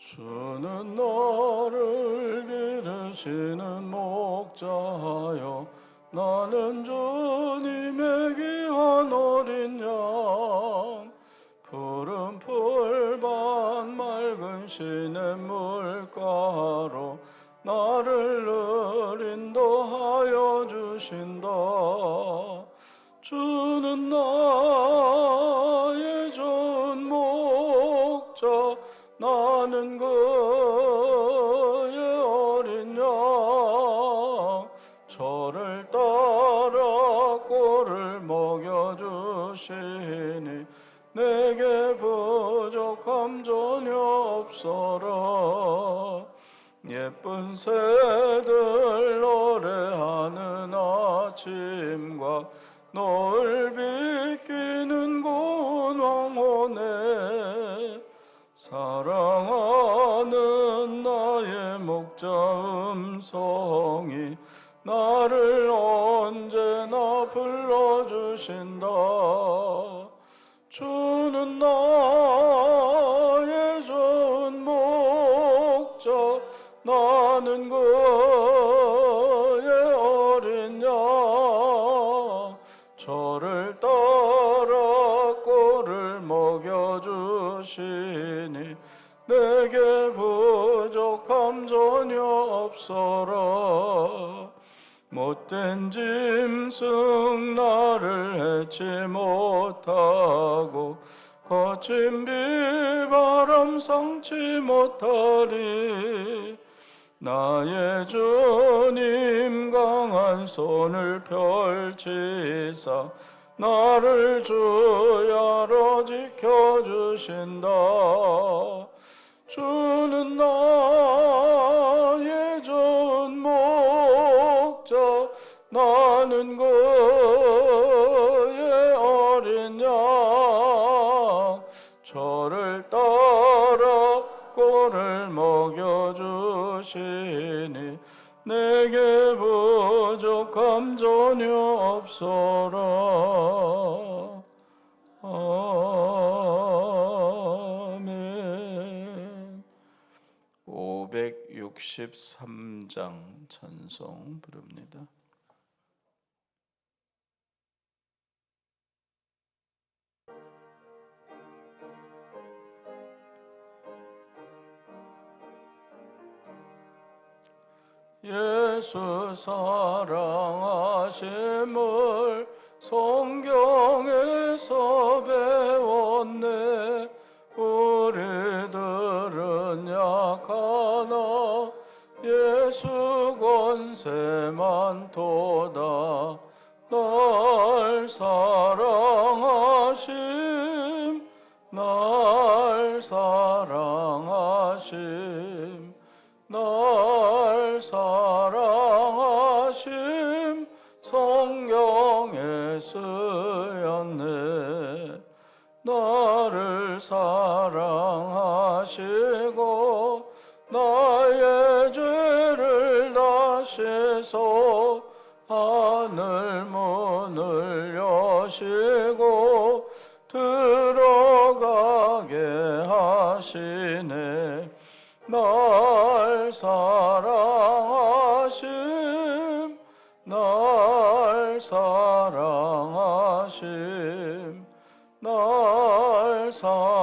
주는 나를 기르시는 목자여 나는 주님의 귀한 어린 양 푸른 풀밭 맑은 시냇물가로 나를 늘 인도하여 주신다. 주는 나의 좋은 목자 나는 그의 어린 양 저를 따라 꼴을 먹여주시니 내게 부족함 전혀 없어라. 예쁜 새들 노래하는 아침과 노을 비끼는 고운 황혼에 사랑하는 나의 목자 음성이 나를 언제나 불러주신다. 주는 나의 좋은 목자 나는 그의 어린 양 저를 따라 꼴을 먹여주시니 내게 부족함 전혀 없어라. 못된 짐승 나를 해치 못하고 거친 비바람 상치 못하리. 나의 주님 강한 손을 펼치사 나를 주야로 지켜주신다. 주는 나의 좋은 목자 나는 그의 어린 양 저를 따라 꼴을 먹여주시니 내게 부족함 전혀 없어라. 아멘. 563장 찬송 부릅니다. 예수 사랑하심을 성경에서 배웠네. 우리들은 약하나 예수 권세만 도다. 날 사랑하심 날 사랑하심 날 사랑하심 성경에 쓰였네. 나를 사랑하시고 나의 죄를 다시소 하늘 문을 여시고 들어가게 하시네. 날 사랑하심 날 사랑하심 날 사랑하심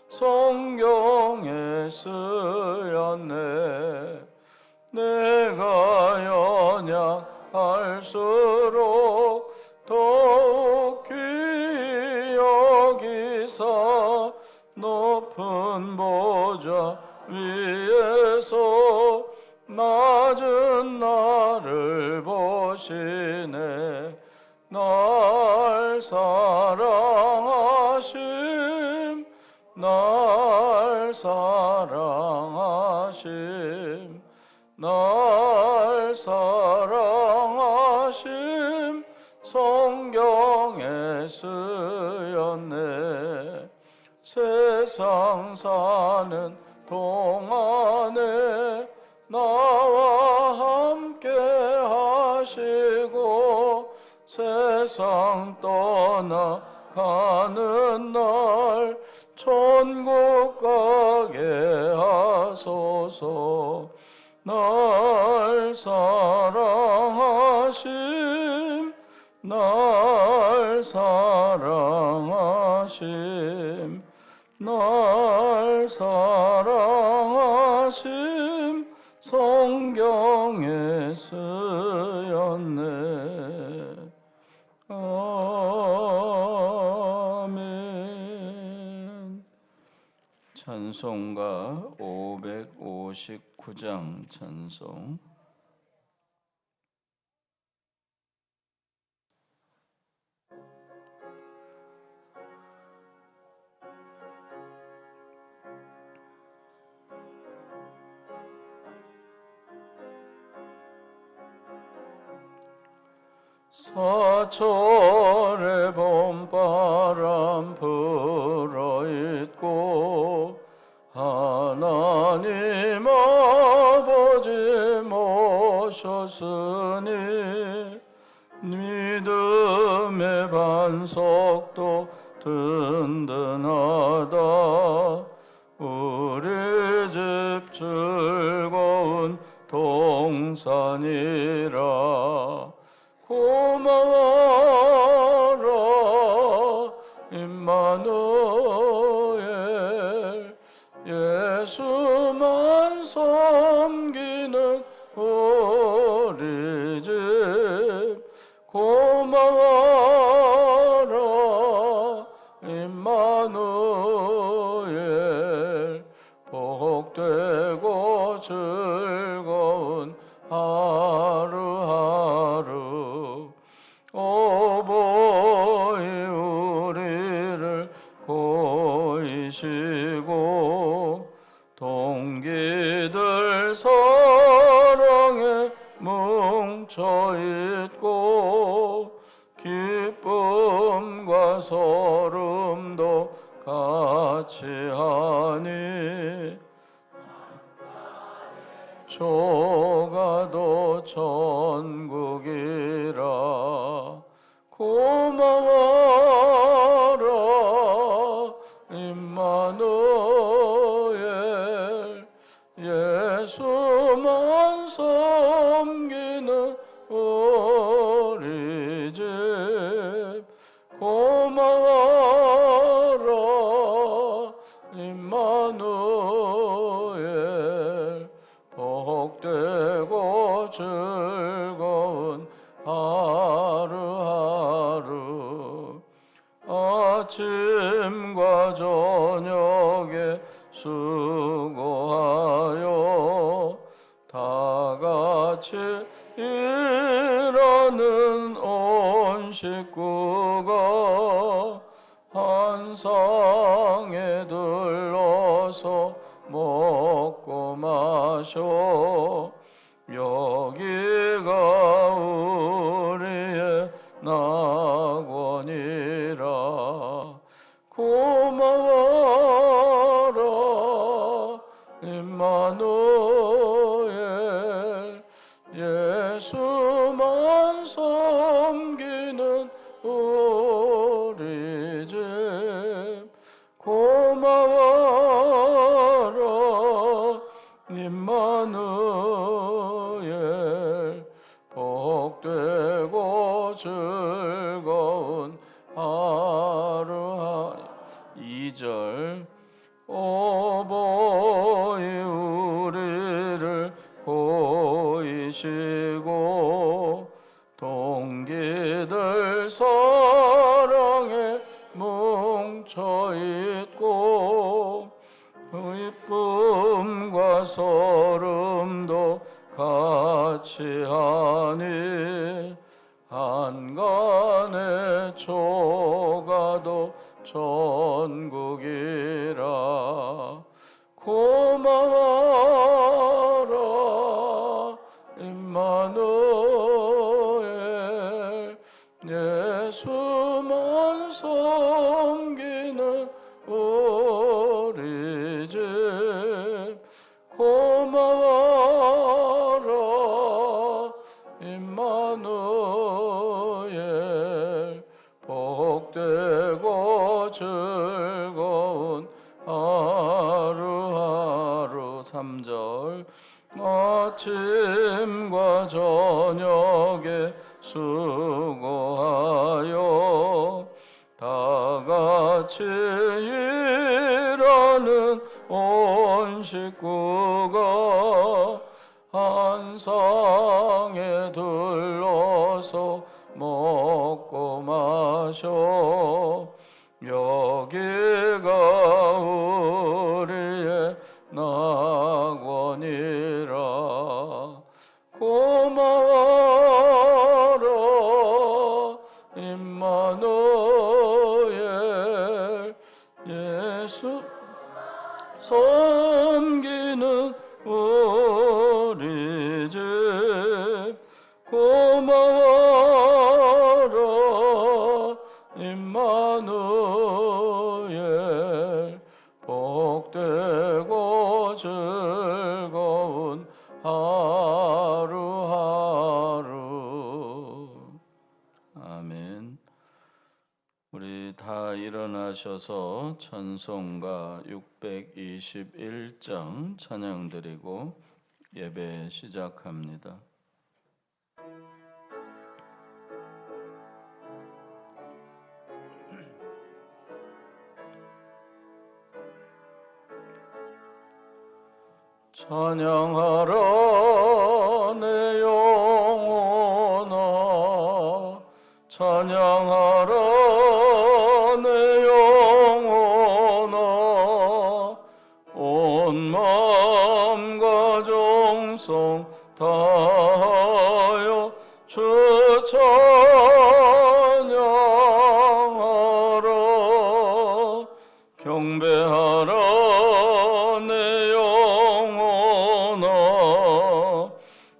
성경에 쓰였네. 내가 연약할수록 더욱 귀히 여기사 높은 보좌 위에서 낮은 나를 보시네. 날 사랑하심 날 사랑하심 날 사랑하심 성경에 쓰였네. 세상 사는 동안에 나와 함께 하시고 세상 떠나가는 날 천국 가게 하소서. 날 사랑하심 날 사랑하심 날 사랑하심 성경에 쓰였네. 아멘. 찬송가 559장 찬송. 사철의 봄바람 불어있고 하나님 아버지 모셨으니 믿음의 반석도 든든하다. 우리 집 즐거운 동산이라. 고마워라 임마누엘. 예수만 섬기는 우리 집. 고마워라 임마누엘. 복되고 즐거운 하루하루. 어버이 우리를 고이시고 동기들 사랑에 뭉쳐있고 기쁨과 소름도 같이 하니 조가도 천국이라. 고마워라 임마누엘. 예수만 섬기는 우리 집. 고마워라 임마누엘. 복되고 즐거운 하루하루. 아침과 저녁에 수고하여 다같이 일하는 온 식구가 한 상에 들러서 먹고 마셔. 여기가 우리의 낙원이라. 고마워라 임마누엘. 예수만 섬기는 우리 집. 고마워라 임마누엘. 복되고 즐거운 하루하루. 2절. 어버이 우리를 고이시고 동기들 사랑에 뭉쳐있고 기쁨과 소름도 같이 하니 한간의 초가도 천국이라. 고마워라 임마누엘. 예수만 섬기는 우리 집. 고마워라 임마누엘. 복되고 즐거운 같이 일하는 온 식구가 한 상에 둘러서 먹고 마셔. 여기가 우리의 낙원이라. 고마워라 임마누엘. 예수 섬기는 우리 집. 고마워라 임마누엘. 복되고 즐거운 하루하루. 아멘. 우리 다 일어나셔서 찬송가 621장 찬양 드리고 예배 시작합니다. 찬양하라 내 영혼아. 찬양하라 내 영혼아. 온 마음과 정성 다하여 주 찬양하라. 경배하라 내 영혼아.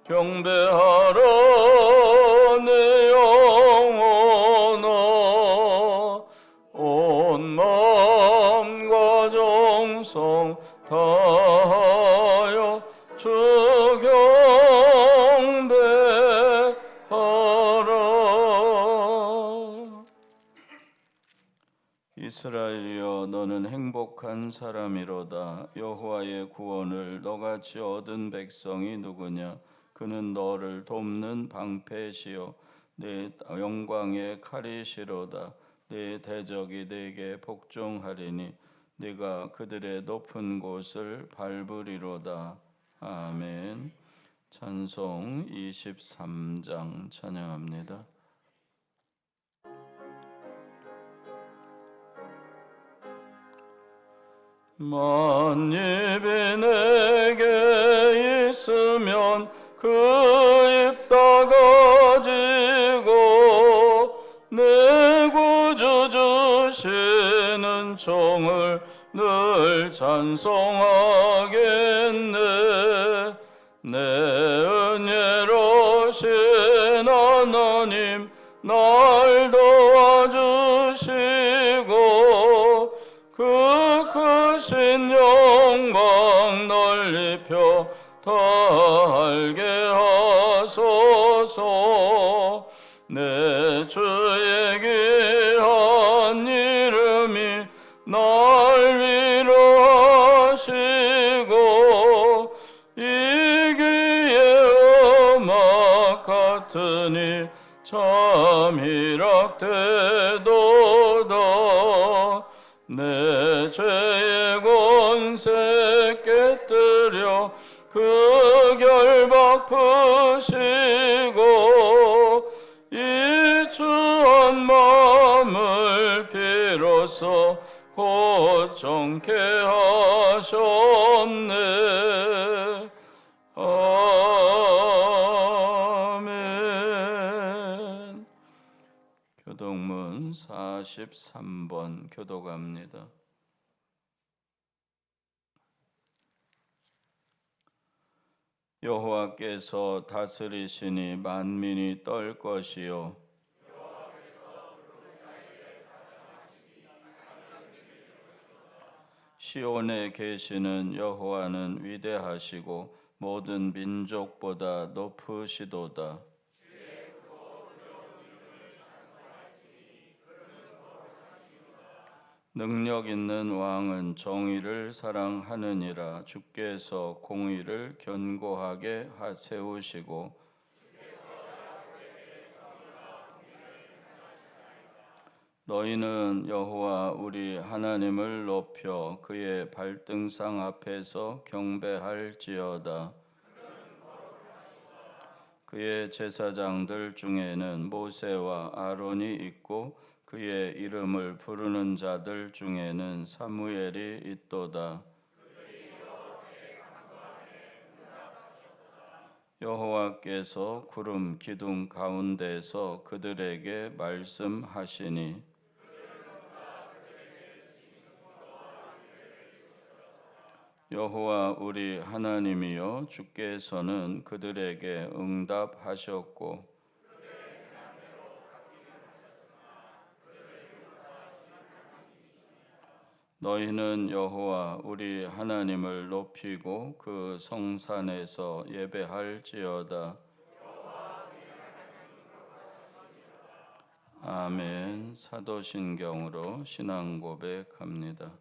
경배하라 내 영혼아. 온 마음과 정성 다하여 주 경배하라. 이스라엘이여 너는 행복한 사람이로다. 여호와의 구원을 너같이 얻은 백성이 누구냐. 그는 너를 돕는 방패시요 내 영광의 칼이시로다. 내 대적이 내게 복종하리니 네가 그들의 높은 곳을 밟으리로다. 아멘. 찬송 23장 찬양합니다. 만입이 내게 있으면 그 입 다가지고 내 구주 주시는 종을 늘 찬송하겠네. 내 은혜로신 하나님 날 도와주시고 그 크신 영광 널리 펴 다 알게 하소서. 내 주의 귀한 이름이 날 위로하시고 이 귀의 음악 같으니 참 희락되도다. 내 죄의 권세 깨뜨려 그 결박 푸시고 이 주한 마음을 비로소 고정케 하셨네. 아멘. 교독문 43번 교독합니다. 여호와께서 다스리시니 만민이 떨 것이요 시온에 계시는 여호와는 위대하시고 모든 민족보다 높으시도다. 능력 있는 왕은 정의를 사랑하느니라. 주께서 공의를 견고하게 세우시고 너희는 여호와 우리 하나님을 높여 그의 발등상 앞에서 경배할지어다. 그의 제사장들 중에는 모세와 아론이 있고 그의 이름을 부르는 자들 중에는 사무엘이 있도다. 여호와께서 구름 기둥 가운데서 그들에게 말씀하시니 여호와 우리 하나님이여 주께서는 그들에게 응답하셨고 너희는 여호와 우리 하나님을 높이고 그 성산에서 예배할지어다. 아멘. 사도신경으로 신앙 고백합니다.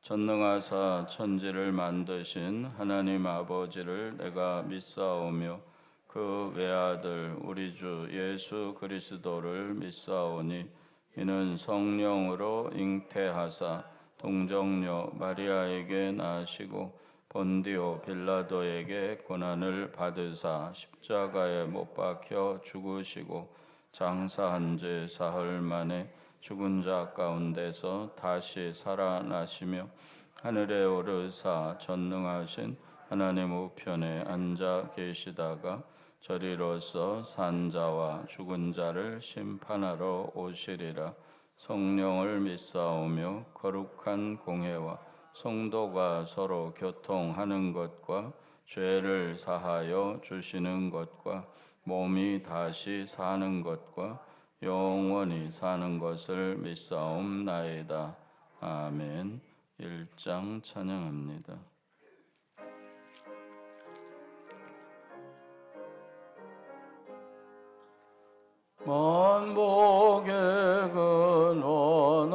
전능하사 천지를 만드신 하나님 아버지를 내가 믿사오며 그 외아들 우리 주 예수 그리스도를 믿사오니 이는 성령으로 잉태하사 동정녀 마리아에게 나시고 본디오 빌라도에게 고난을 받으사 십자가에 못 박혀 죽으시고 장사한 지 사흘 만에 죽은 자 가운데서 다시 살아나시며 하늘에 오르사 전능하신 하나님 우편에 앉아 계시다가 저리로서 산자와 죽은 자를 심판하러 오시리라. 성령을 믿사오며 거룩한 공회와 성도가 서로 교통하는 것과 죄를 사하여 주시는 것과 몸이 다시 사는 것과 영원히 사는 것을 믿사옵나이다. 아멘. 1장 찬양합니다. 만복의 근원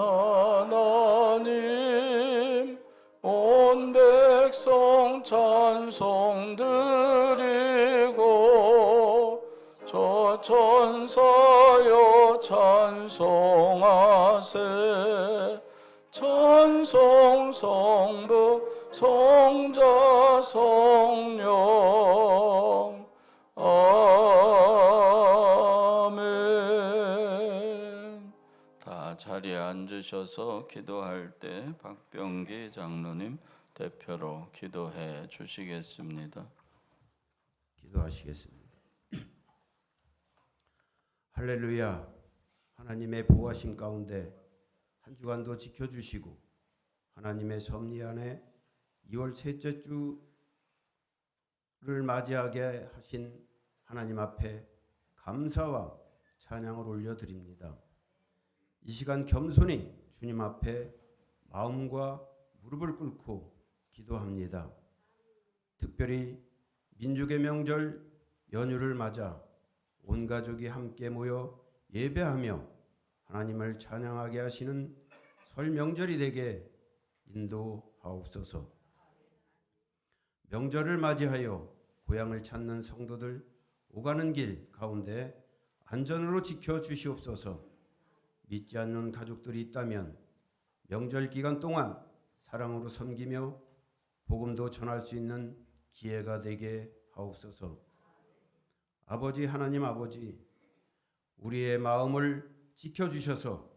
하나님 온 백성 찬송 드리고 저 천사여 찬송하세 찬송 성부 성자 성령 아멘. 다 자리에 앉으셔서 기도할 때 박병기 장로님 대표로 기도해 주시겠습니다. 기도하시겠습니다. 할렐루야. 하나님의 보호하심 가운데 한 주간도 지켜주시고 하나님의 섭리 안에 2월 셋째 주를 맞이하게 하신 하나님 앞에 감사와 찬양을 올려드립니다. 이 시간 겸손히 주님 앞에 마음과 무릎을 꿇고 기도합니다. 특별히 민족의 명절 연휴를 맞아 온 가족이 함께 모여 예배하며 하나님을 찬양하게 하시는 설 명절이 되게 인도하옵소서. 명절을 맞이하여 고향을 찾는 성도들 오가는 길 가운데 안전으로 지켜주시옵소서. 믿지 않는 가족들이 있다면 명절 기간 동안 사랑으로 섬기며 복음도 전할 수 있는 기회가 되게 하옵소서. 아버지 하나님 아버지, 우리의 마음을 지켜주셔서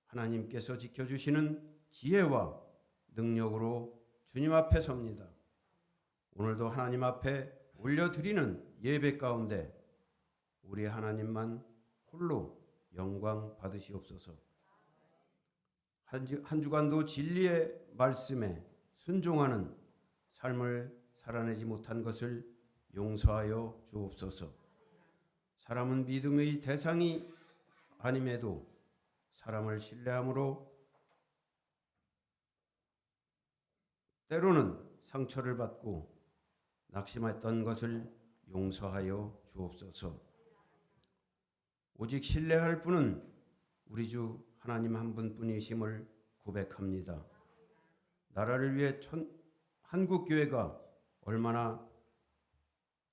하나님께서 지켜주시는 지혜와 능력으로 주님 앞에 섭니다. 오늘도 하나님 앞에 올려드리는 예배 가운데 우리 하나님만 홀로 영광 받으시옵소서. 한 주간도 진리의 말씀에 순종하는 삶을 살아내지 못한 것을 용서하여 주옵소서. 사람은 믿음의 대상이 아님에도 사람을 신뢰함으로 때로는 상처를 받고 낙심했던 것을 용서하여 주옵소서. 오직 신뢰할 분은 우리 주 하나님 한 분뿐이심을 고백합니다. 나라를 위해 한국교회가 얼마나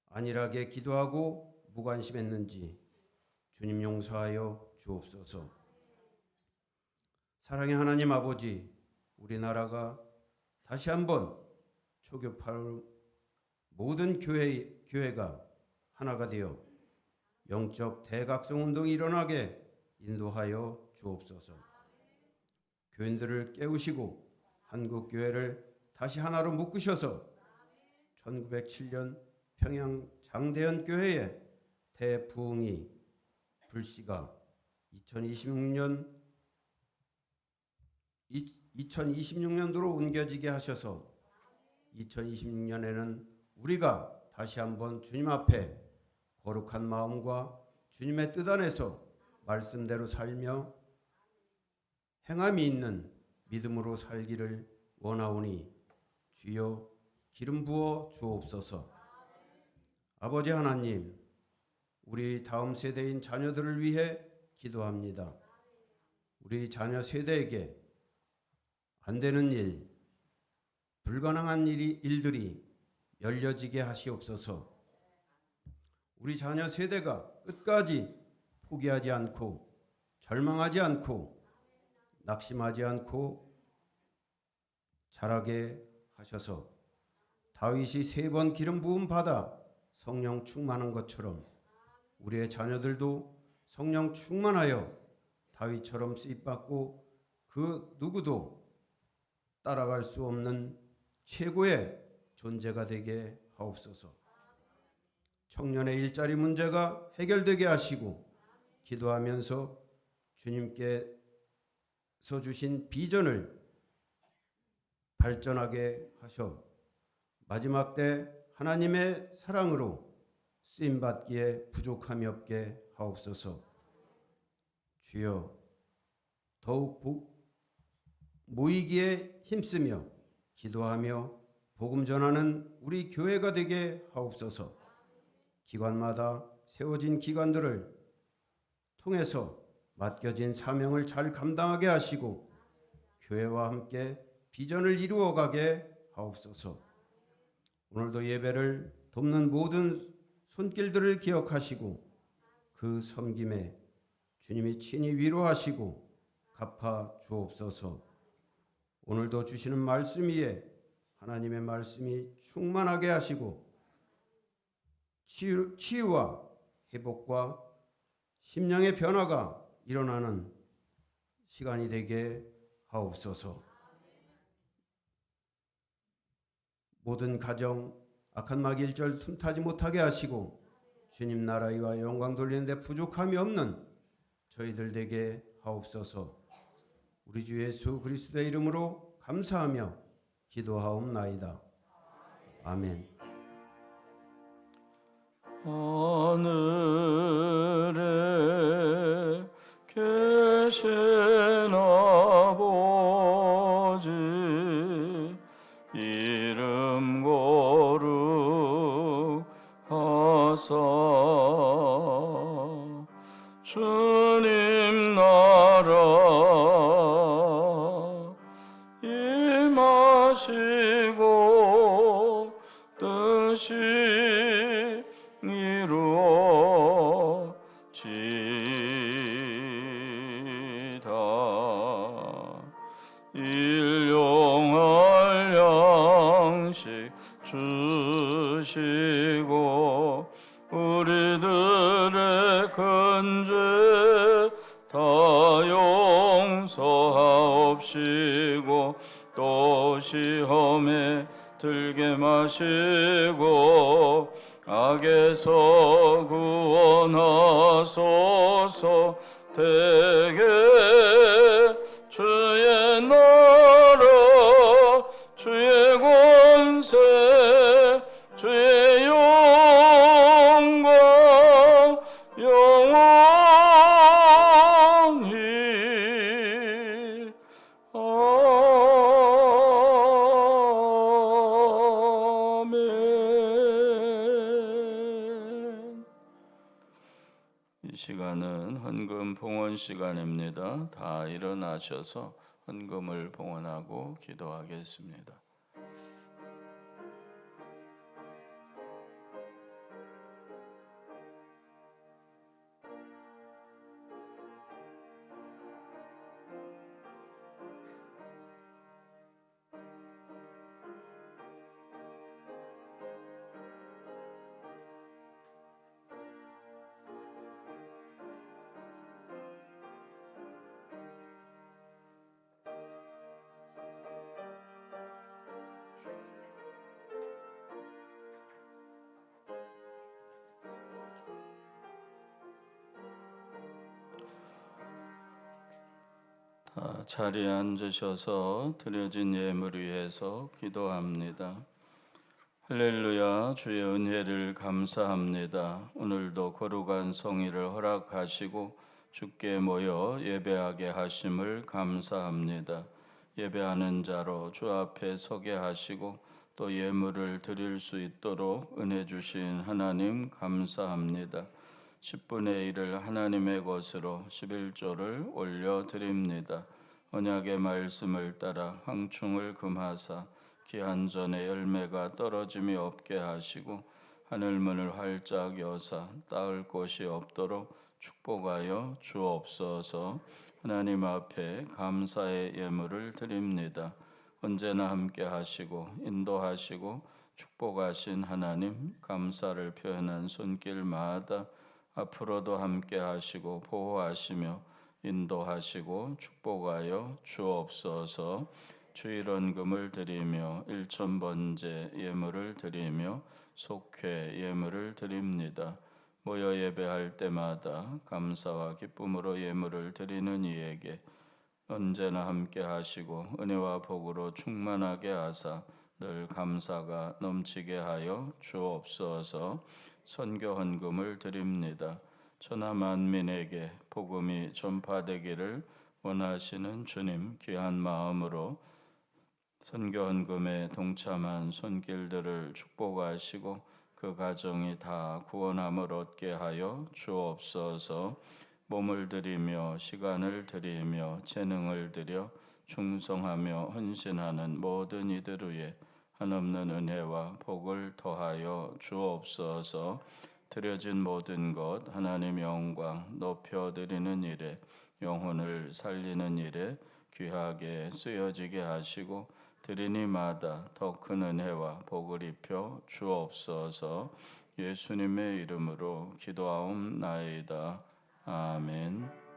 안일하게 기도하고 무관심했는지 주님 용서하여 주옵소서. 사랑의 하나님 아버지, 우리나라가 다시 한번 초교파로 모든 교회가 하나가 되어 영적 대각성 운동이 일어나게 인도하여 주옵소서. 교인들을 깨우시고 한국 교회를 다시 하나로 묶으셔서 1907년 평양 장대현 교회의 대부흥이 불씨가 2026년도로 옮겨지게 하셔서 2026년에는 우리가 다시 한번 주님 앞에 거룩한 마음과 주님의 뜻 안에서 말씀대로 살며 행함이 있는 믿음으로 살기를 원하오니 주여 기름 부어 주옵소서. 아버지 하나님, 우리 다음 세대인 자녀들을 위해 기도합니다. 우리 자녀 세대에게 안 되는 일, 불가능한 일들이 열려지게 하시옵소서. 우리 자녀 세대가 끝까지 포기하지 않고 절망하지 않고 낙심하지 않고 자라게 하셔서 다윗이 3번 기름 부음 받아 성령 충만한 것처럼 우리의 자녀들도 성령 충만하여 다윗처럼 쓰임받고 그 누구도 따라갈 수 없는 최고의 존재가 되게 하옵소서. 청년의 일자리 문제가 해결되게 하시고 기도하면서 주님께서 주신 비전을 발전하게 하셔 마지막 때 하나님의 사랑으로 쓰임받기에 부족함이 없게 하옵소서. 주여, 더욱 모이기에 힘쓰며 기도하며 복음 전하는 우리 교회가 되게 하옵소서. 기관마다 세워진 기관들을 통해서 맡겨진 사명을 잘 감당하게 하시고 교회와 함께 비전을 이루어가게 하옵소서. 오늘도 예배를 돕는 모든 손길들을 기억하시고 그 섬김에 주님이 친히 위로하시고 갚아 주옵소서. 오늘도 주시는 말씀 위에 하나님의 말씀이 충만하게 하시고 치유와 회복과 심령의 변화가 일어나는 시간이 되게 하옵소서. 모든 가정 악한 마귀 일절 틈타지 못하게 하시고 주님 나라와 영광 돌리는데 부족함이 없는 저희들 되게 하옵소서. 우리 주 예수 그리스도의 이름으로 감사하며 기도하옵나이다. 아멘. 하늘에 계신 아버지 이름 거룩하사 주님 나라 임하시고 뜻이 이루어지다. 일용할 양식 주시고 우리들의 근죄 다 용서하옵시고 또 시험에 들게 마시고 악에서 구원하소서. 대개 주의 나라 주의 권세 주의 영광 영원히 아멘. 이 시간은 헌금 봉헌 시간입니다. 다 일어나셔서 헌금을 봉헌하고 기도하겠습니다. 자리에 앉으셔서 드려진 예물 위해서 기도합니다. 할렐루야, 주의 은혜를 감사합니다. 오늘도 거룩한 성의를 허락하시고 주께 모여 예배하게 하심을 감사합니다. 예배하는 자로 주 앞에 서게 하시고 또 예물을 드릴 수 있도록 은혜 주신 하나님 감사합니다. 10분의 1을 하나님의 것으로 11조를 올려드립니다. 언약의 말씀을 따라 황충을 금하사 귀한 전의 열매가 떨어짐이 없게 하시고 하늘문을 활짝 여사 닿을 곳이 없도록 축복하여 주옵소서. 하나님 앞에 감사의 예물을 드립니다. 언제나 함께 하시고 인도하시고 축복하신 하나님, 감사를 표현한 손길마다 앞으로도 함께 하시고 보호하시며 인도하시고 축복하여 주옵소서. 주일원금을 드리며 일천번제 예물을 드리며 속회 예물을 드립니다. 모여 예배할 때마다 감사와 기쁨으로 예물을 드리는 이에게 언제나 함께 하시고 은혜와 복으로 충만하게 하사 늘 감사가 넘치게 하여 주옵소서. 선교 헌금을 드립니다. 천하 만민에게 복음이 전파되기를 원하시는 주님, 귀한 마음으로 선교 헌금에 동참한 손길들을 축복하시고 그 가정이 다 구원함을 얻게 하여 주옵소서. 몸을 드리며 시간을 드리며 재능을 드려 충성하며 헌신하는 모든 이들 위에 한없는 은혜와 복을 더하여 주옵소서. 드려진 모든 것 하나님 영광 높여드리는 일에 영혼을 살리는 일에 귀하게 쓰여지게 하시고 드리니마다 더 큰 은혜와 복을 입혀 주옵소서. 예수님의 이름으로 기도하옵나이다. 아멘.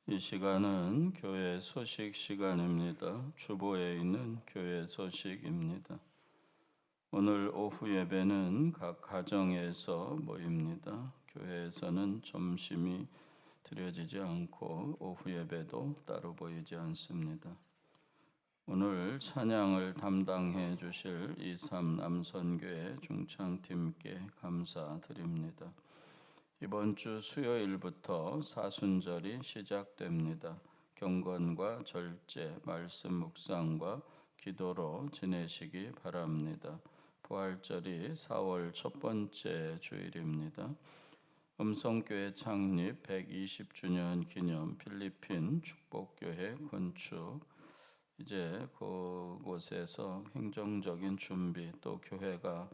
이 시간은 교회 소식 시간입니다. 주보에 있는 교회 소식입니다. 오늘 오후 예배는 각 가정에서 모입니다. 교회에서는 점심이 드려지지 않고 오후 예배도 따로 보이지 않습니다. 오늘 찬양을 담당해 주실 이삼 남선교회 중창팀께 감사드립니다. 이번 주 수요일부터 사순절이 시작됩니다. 경건과 절제, 말씀 묵상과 기도로 지내시기 바랍니다. 부활절이 4월 첫 번째 주일입니다. 음성교회 창립 120주년 기념 필리핀 축복교회 건축, 이제 그곳에서 행정적인 준비 또 교회가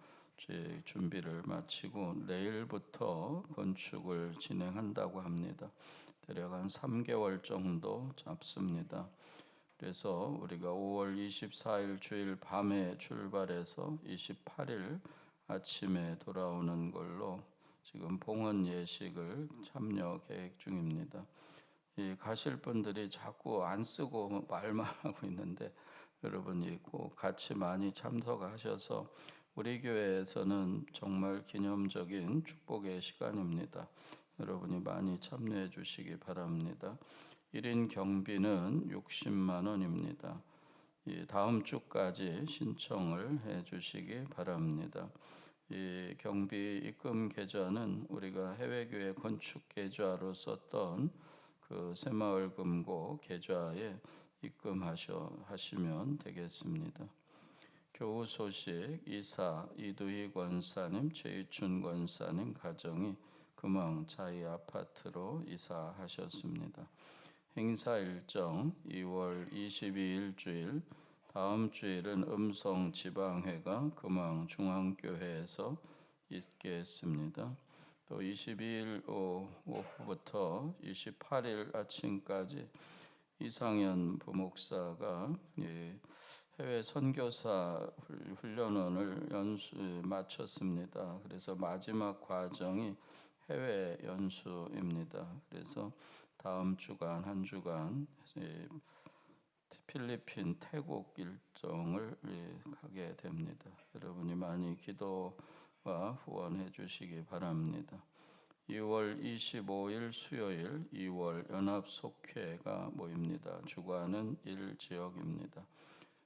준비를 마치고 내일부터 건축을 진행한다고 합니다. 대략 한 3개월 정도 잡습니다. 그래서 우리가 5월 24일 주일 밤에 출발해서 28일 아침에 돌아오는 걸로 지금 봉헌 예식을 참여 계획 중입니다. 가실 분들이 자꾸 안 쓰고 말만 하고 있는데 여러분이 꼭 같이 많이 참석하셔서 우리 교회에서는 정말 기념적인 축복의 시간입니다. 여러분이 많이 참여해 주시기 바랍니다. 1인 경비는 60만 원입니다. 다음 주까지 신청을 해 주시기 바랍니다. 이 경비 입금 계좌는 우리가 해외교회 건축 계좌로 썼던 그 새마을금고 계좌에 입금하시면 되겠습니다. 교우 소식, 이사 이두희 권사님, 최희춘 권사님 가정이 금왕 자이 아파트로 이사하셨습니다. 행사 일정 2월 22일 주일, 다음 주일은 음성 지방회가 금왕 중앙교회에서 있겠습니다. 또 22일 오후부터 28일 아침까지 이상현 부목사가 해외 선교사 훈련원을 마쳤습니다. 그래서 마지막 과정이 해외 연수입니다. 그래서 다음 주간 한 주간 필리핀, 태국 일정을 가게 됩니다. 여러분이 많이 기도와 후원해 주시기 바랍니다. 2월 25일 수요일 2월 연합속회가 모입니다. 주관은 1지역입니다.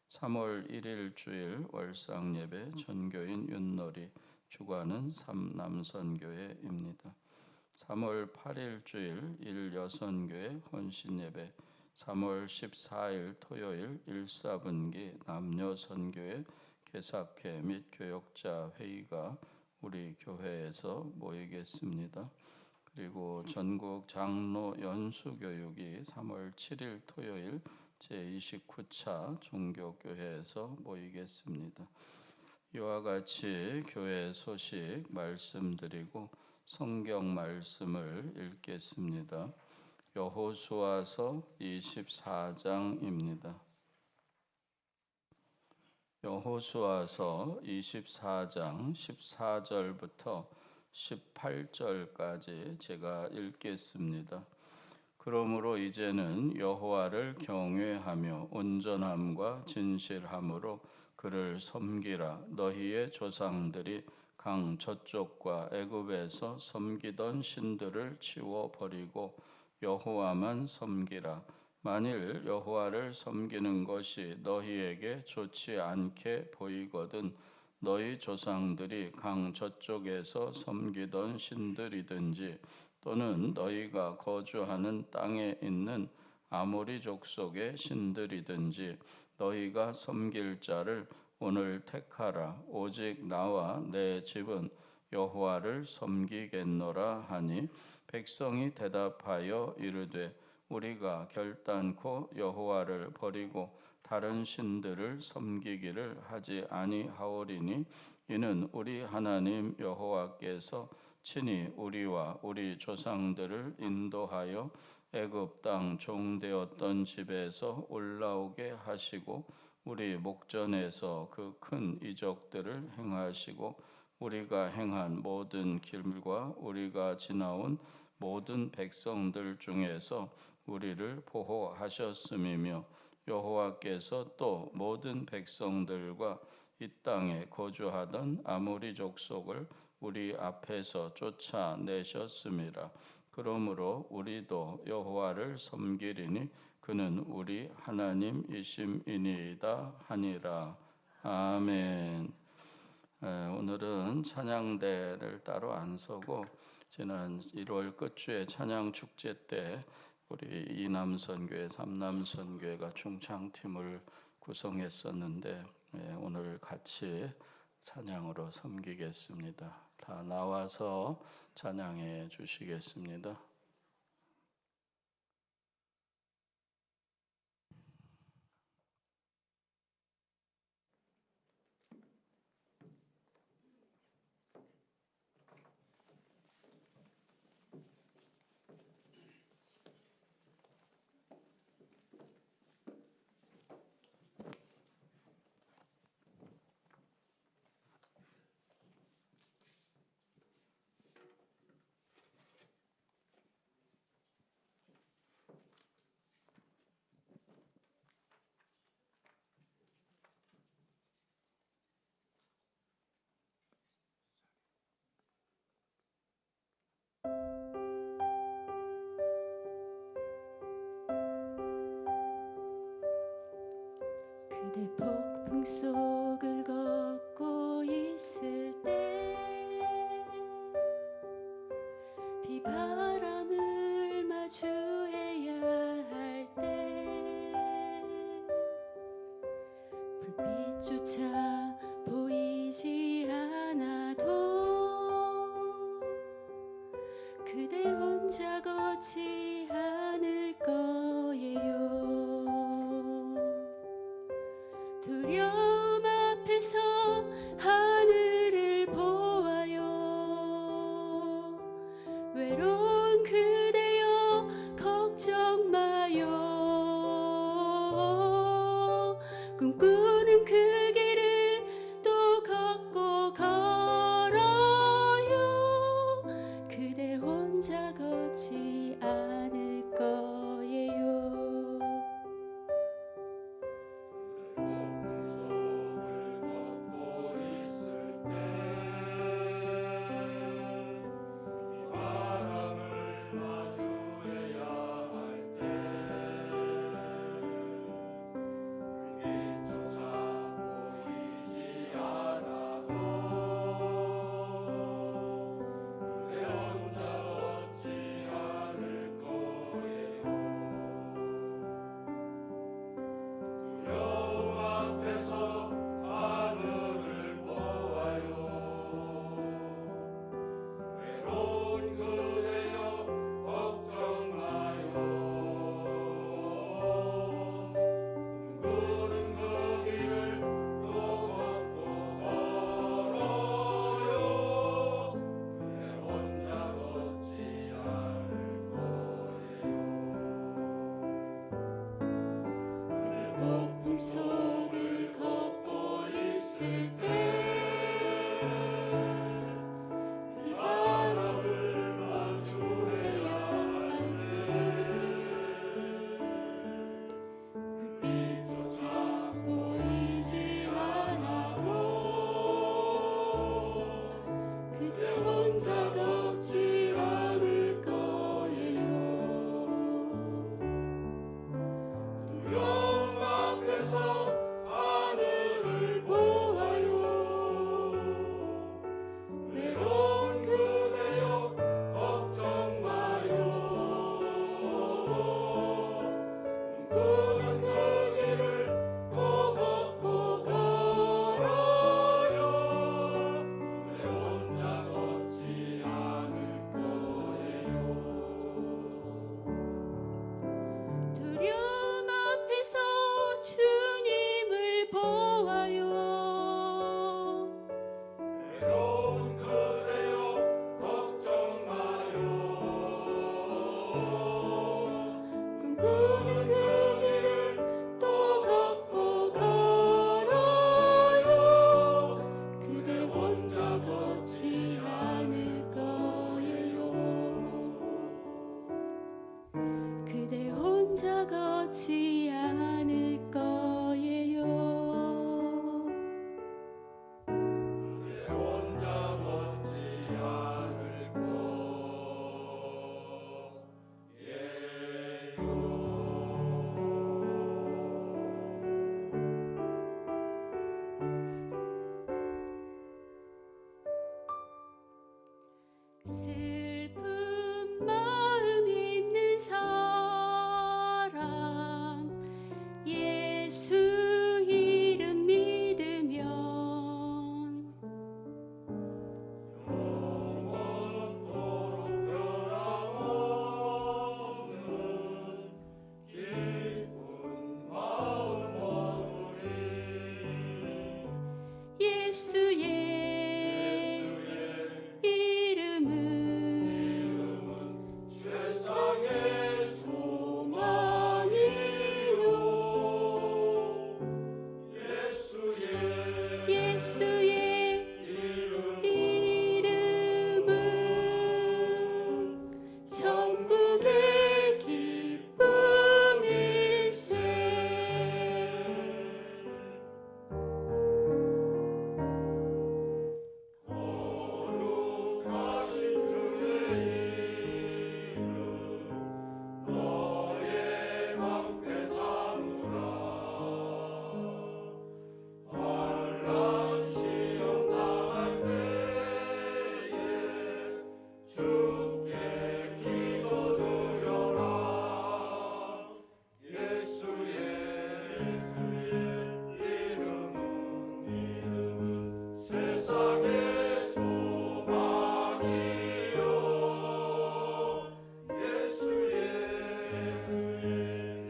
3월 1일 주일 월상예배 전교인 윷놀이 주관은 삼남선교회입니다. 3월 8일 주일 일여선교회 헌신예배 3월 14일 토요일 1사분기 남녀선교회 개사회 및 교역자 회의가 우리 교회에서 모이겠습니다. 그리고 전국 장로 연수교육이 3월 7일 토요일 제29차 종교교회에서 모이겠습니다. 이와 같이 교회 소식 말씀드리고 성경 말씀을 읽겠습니다. 여호수아서 24장입니다. 여호수아서 24장 14절부터 18절까지 제가 읽겠습니다. 그러므로 이제는 여호와를 경외하며 온전함과 진실함으로 그를 섬기라. 너희의 조상들이 강 저쪽과 애굽에서 섬기던 신들을 치워 버리고 여호와만 섬기라. 만일 여호와를 섬기는 것이 너희에게 좋지 않게 보이거든 너희 조상들이 강 저쪽에서 섬기던 신들이든지 또는 너희가 거주하는 땅에 있는 아모리 족속의 신들이든지 너희가 섬길 자를 오늘 택하라. 오직 나와 내 집은 여호와를 섬기겠노라 하니 백성이 대답하여 이르되 우리가 결단코 여호와를 버리고 다른 신들을 섬기기를 하지 아니하오리니 이는 우리 하나님 여호와께서 친히 우리와 우리 조상들을 인도하여 애굽 땅 종되었던 집에서 올라오게 하시고 우리 목전에서 그 큰 이적들을 행하시고 우리가 행한 모든 길과 우리가 지나온 모든 백성들 중에서 우리를 보호하셨음이며 여호와께서 또 모든 백성들과 이 땅에 거주하던 아모리 족속을 우리 앞에서 쫓아내셨음이라. 그러므로 우리도 여호와를 섬기리니 그는 우리 하나님이심이니이다 하니라. 아멘. 오늘은 찬양대를 따로 안 서고 지난 1월 끝주에 찬양 축제 때 우리 이남선교회, 삼남선교회가 중창팀을 구성했었는데 오늘 같이 찬양으로 섬기겠습니다. 다 나와서 찬양해 주시겠습니다. 그대 폭풍 속을 걷고 있을 때 비바람을 마주해야 할 때 불빛조차 보이지 않아도 그대 혼자 걷지 않을 거예요. 두려움 앞에서 하늘을 보아요. 외로운 그대여 걱정 마요. 꿈꾸는 속을 걷고 있을 때 네 바람을 마주해야 할 때 빛조차 보이지 않아도 그대 혼자 걷지 않을 거예요. 두려움 앞에서 하늘을 보아요. 외로운 그대여 걱정 마요. 꿈꾸는 그 길을 또 걷고 걸어요. 그대 혼자 걷지 않을 거예요. 두려움 앞에서 주님을 보아요. 외로운 그대여 걱정 마요. 꿈꾸는 그 길을 또 걷고 걸어요. 그대 혼자 걷지 않을 거예요. 그대 혼자 걷지 않을 거예요. 그대 혼자 걷지 않을 슬픈 마음 있는 사람 예수 이름 믿으면 영원토록 변함없는 기쁜 마음 얻으리. 예수의 이름은 세상의 소망이요. 예수의 이름은 천국의 기쁨일세. 거룩하신 주의 이름 너의 방패 삼으라. 환난 시험 당할 때에 주께 기도드려라. 예수의 이름은 세상의 소망이요. 예수의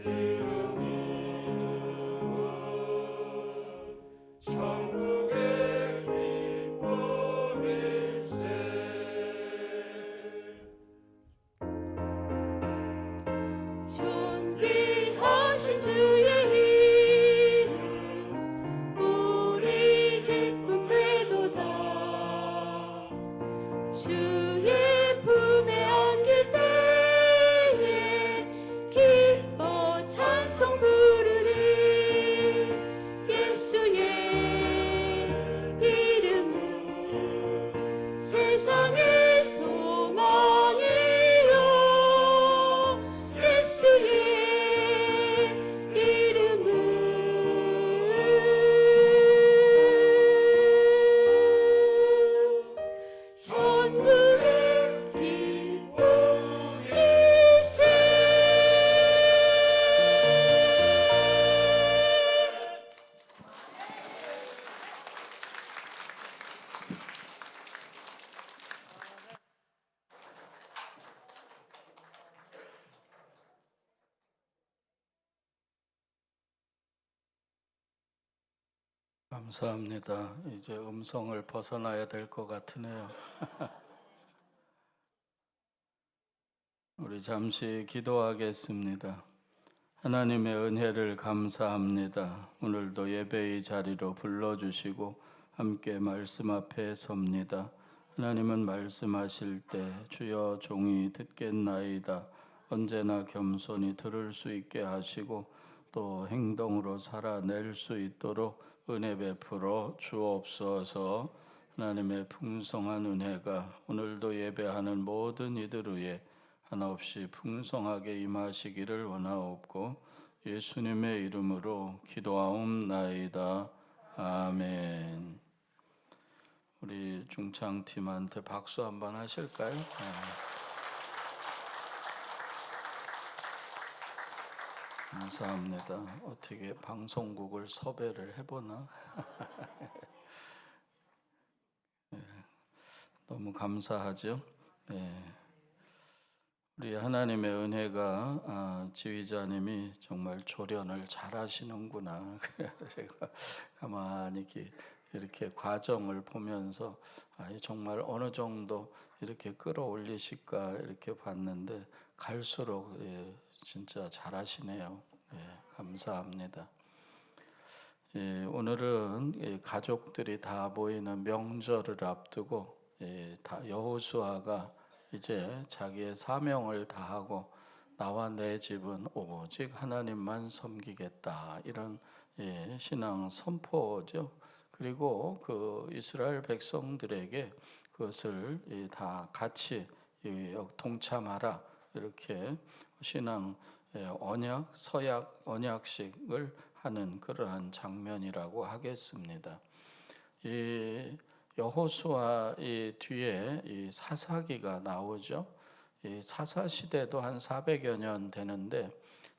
이름은 천국의 기쁨일세. 존귀하신 주의 이름 우리 기쁨 되도다. 주의 품에 안길 때에 기뻐 찬송 부르리. 예수의 이름은 세상의 소망이요. 예수의 이름은 천국의 기쁨일세. 감사합니다. 이제 음성을 벗어나야 될 것 같으네요. 우리 잠시 기도하겠습니다. 하나님의 은혜를 감사합니다. 오늘도 예배의 자리로 불러주시고 함께 말씀 앞에 섭니다. 하나님은 말씀하실 때 주여 종이 듣겠나이다. 언제나 겸손히 들을 수 있게 하시고 또 행동으로 살아낼 수 있도록 은혜 베풀어 주옵소서. 하나님의 풍성한 은혜가 오늘도 예배하는 모든 이들 위에 하나없이 풍성하게 임하시기를 원하옵고 예수님의 이름으로 기도하옵나이다. 아멘. 우리 중창팀한테 박수 한번 하실까요? 네. 감사합니다. 어떻게 방송국을 섭외를 해보나? 네. 너무 감사하죠. 네. 우리 하나님의 은혜가 지휘자님이 정말 조련을 잘 하시는구나. 제가 가만히 이렇게 과정을 보면서 정말 어느 정도 이렇게 끌어올리실까 이렇게 봤는데 갈수록 진짜 잘 하시네요. 감사합니다. 오늘은 가족들이 다 모이는 명절을 앞두고 다 여호수아가 이제 자기의 사명을 다하고 나와 내 집은 오직 하나님만 섬기겠다 이런 신앙 선포죠. 그리고 그 이스라엘 백성들에게 그것을 다 같이 동참하라 이렇게 신앙 언약 서약 언약식을 하는 그러한 장면이라고 하겠습니다. 이 여호수아 이 뒤에 이 사사기가 나오죠. 이 사사 시대도 한 400여 년 되는데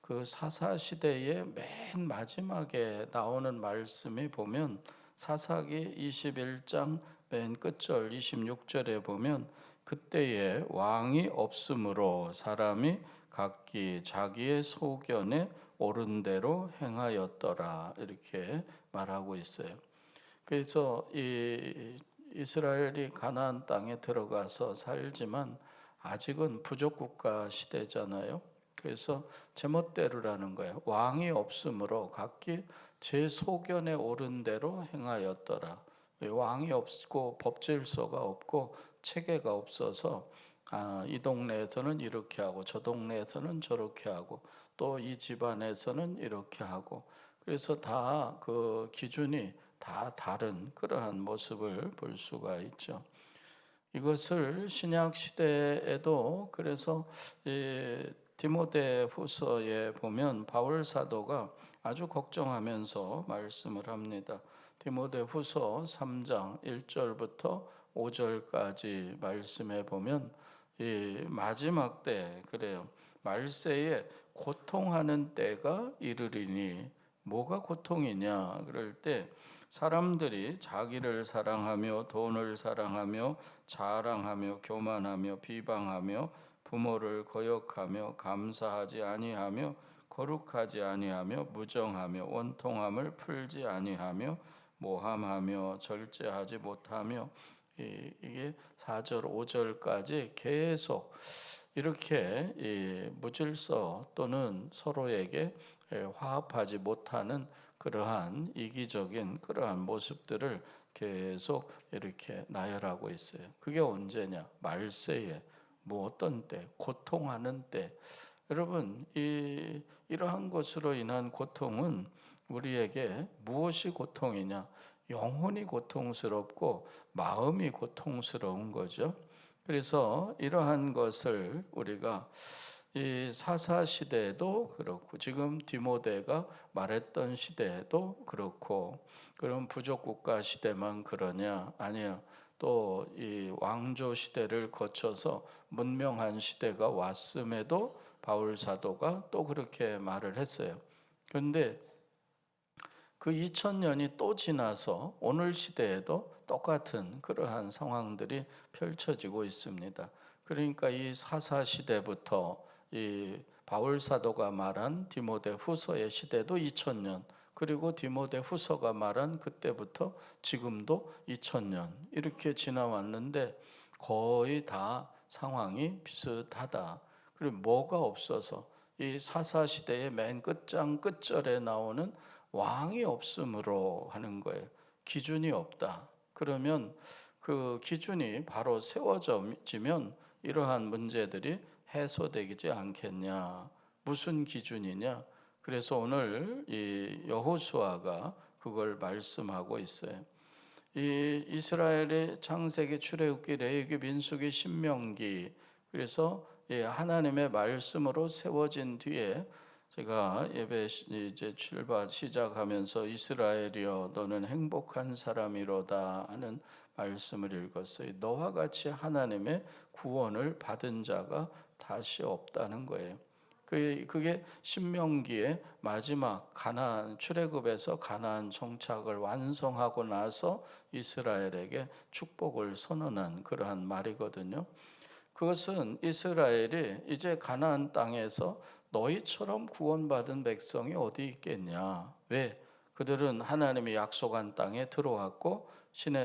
그 사사 시대의 맨 마지막에 나오는 말씀이 보면 사사기 21장 맨 끝절 26절에 보면 그때에 왕이 없으므로 사람이 각기 자기의 소견에 옳은 대로 행하였더라 이렇게 말하고 있어요. 그래서 이 이스라엘이 가나안 땅에 들어가서 살지만 아직은 부족국가 시대잖아요. 그래서 제멋대로라는 거예요. 왕이 없으므로 각기 제 소견에 옳은 대로 행하였더라. 왕이 없고 법질서가 없고 체계가 없어서 이 동네에서는 이렇게 하고 저 동네에서는 저렇게 하고 또 이 집안에서는 이렇게 하고 그래서 다 그 기준이 다 다른 그러한 모습을 볼 수가 있죠. 이것을 신약 시대에도 그래서 디모데 후서에 보면 바울 사도가 아주 걱정하면서 말씀을 합니다. 디모데 후서 3장 1절부터 5절까지 말씀해 보면 이 마지막 때 그래요. 말세에 고통하는 때가 이르리니 뭐가 고통이냐 그럴 때 사람들이 자기를 사랑하며 돈을 사랑하며 자랑하며 교만하며 비방하며 부모를 거역하며 감사하지 아니하며 거룩하지 아니하며 무정하며 원통함을 풀지 아니하며 모함하며 절제하지 못하며 이게 4절 5절까지 계속 이렇게 무질서 또는 서로에게 화합하지 못하는 그러한 이기적인 그러한 모습들을 계속 이렇게 나열하고 있어요. 그게 언제냐? 말세에 뭐 어떤 때, 고통하는 때. 여러분, 이러한 것으로 인한 고통은 우리에게 무엇이 고통이냐? 영혼이 고통스럽고 마음이 고통스러운 거죠. 그래서 이러한 것을 우리가 이 사사 시대에도 그렇고 지금 디모데가 말했던 시대에도 그렇고 그럼 부족 국가 시대만 그러냐? 아니요. 또 이 왕조 시대를 거쳐서 문명한 시대가 왔음에도 바울 사도가 또 그렇게 말을 했어요. 그런데 그 2000년이 또 지나서 오늘 시대에도 똑같은 그러한 상황들이 펼쳐지고 있습니다. 그러니까 이 사사 시대부터 이 바울 사도가 말한 디모데 후서의 시대도 2000년, 그리고 디모데 후서가 말한 그때부터 지금도 2000년 이렇게 지나왔는데 거의 다 상황이 비슷하다. 그리고 뭐가 없어서 이 사사시대의 맨 끝장 끝절에 나오는 왕이 없으므로 하는 거예요. 기준이 없다. 그러면 그 기준이 바로 세워지면 이러한 문제들이 해소되지 않겠냐. 무슨 기준이냐. 그래서 오늘 이 여호수아가 그걸 말씀하고 있어요. 이 이스라엘의 창세기, 출애굽기, 레위기, 민수기, 신명기, 그래서 하나님의 말씀으로 세워진 뒤에 제가 예배 이제 출발 시작하면서 이스라엘이여 너는 행복한 사람이로다 하는 말씀을 읽었어요. 너와 같이 하나님의 구원을 받은 자가 다시 없다는 거예요. 그게 신명기의 마지막 가나안 출애굽에서 가나안 정착을 완성하고 나서 이스라엘에게 축복을 선언한 그러한 말이거든요. 그것은 이스라엘이 이제 가나안 땅에서 너희처럼 구원받은 백성이 어디 있겠냐. 왜? 그들은 하나님이 약속한 땅에 들어왔고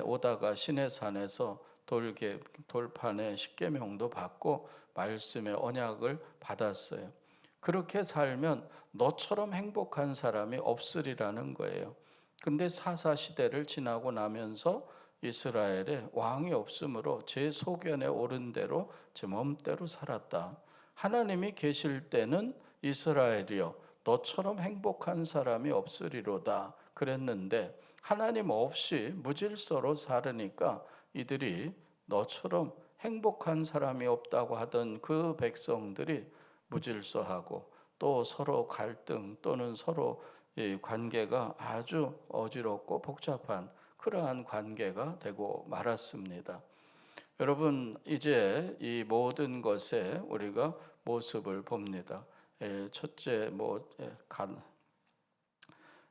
오다가 시내산에서 돌판에 십계명도 받고 말씀의 언약을 받았어요. 그렇게 살면 너처럼 행복한 사람이 없으리라는 거예요. 근데 사사시대를 지나고 나면서 이스라엘에 왕이 없으므로 제 소견에 오른 대로 제 맘대로 살았다. 하나님이 계실 때는 이스라엘이여 너처럼 행복한 사람이 없으리로다 그랬는데 하나님 없이 무질서로 살으니까 이들이 너처럼 행복한 사람이 없다고 하던 그 백성들이 무질서하고 또 서로 갈등 또는 서로 관계가 아주 어지럽고 복잡한 그러한 관계가 되고 말았습니다. 여러분 이제 이 모든 것에 우리가 모습을 봅니다. 첫째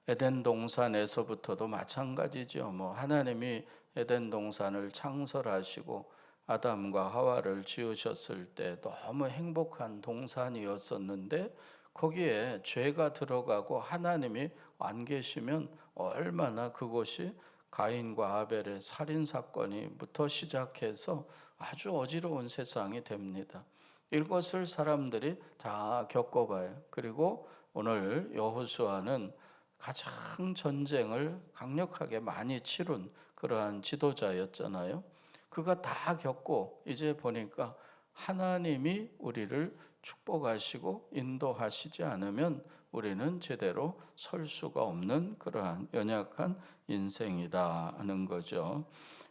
에덴 동산에서부터도 마찬가지죠. 하나님이 에덴 동산을 창설하시고 아담과 하와를 지으셨을 때 너무 행복한 동산이었었는데 거기에 죄가 들어가고 하나님이 안 계시면 얼마나 그곳이 가인과 아벨의 살인 사건이부터 시작해서 아주 어지러운 세상이 됩니다. 이것을 사람들이 다 겪어봐요. 그리고 오늘 여호수아는 가장 전쟁을 강력하게 많이 치룬 그러한 지도자였잖아요. 그가 다 겪고 이제 보니까 하나님이 우리를 축복하시고 인도하시지 않으면 우리는 제대로 설 수가 없는 그러한 연약한 인생이다 하는 거죠.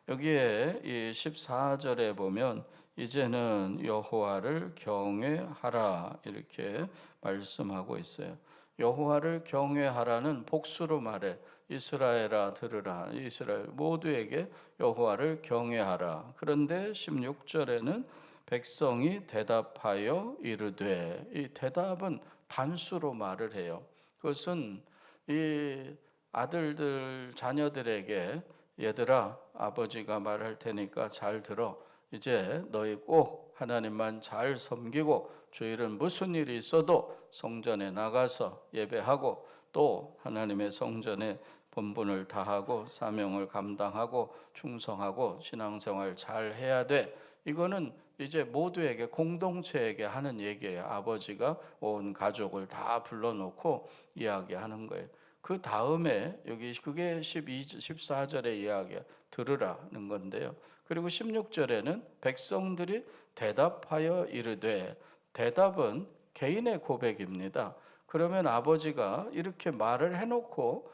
여기에 이 14절에 보면 이제는 여호와를 경외하라 이렇게 말씀하고 있어요. 여호와를 경외하라는 복수로 말해 이스라엘아 들으라. 이스라엘 모두에게 여호와를 경외하라. 그런데 16절에는 백성이 대답하여 이르되, 이 대답은 단수로 말을 해요. 그것은 이 아들들 자녀들에게 얘들아 아버지가 말할 테니까 잘 들어. 이제 너희 꼭 하나님만 잘 섬기고 주일은 무슨 일이 있어도 성전에 나가서 예배하고 또 하나님의 성전에 본분을 다하고 사명을 감당하고 충성하고 신앙생활 잘 해야 돼. 이거는 이제 모두에게 공동체에게 하는 얘기예요. 아버지가 온 가족을 다 불러놓고 이야기하는 거예요. 그 다음에 여기 그게 14절의 이야기야. 들으라는 건데요. 그리고 16절에는 백성들이 대답하여 이르되, 대답은 개인의 고백입니다. 그러면 아버지가 이렇게 말을 해놓고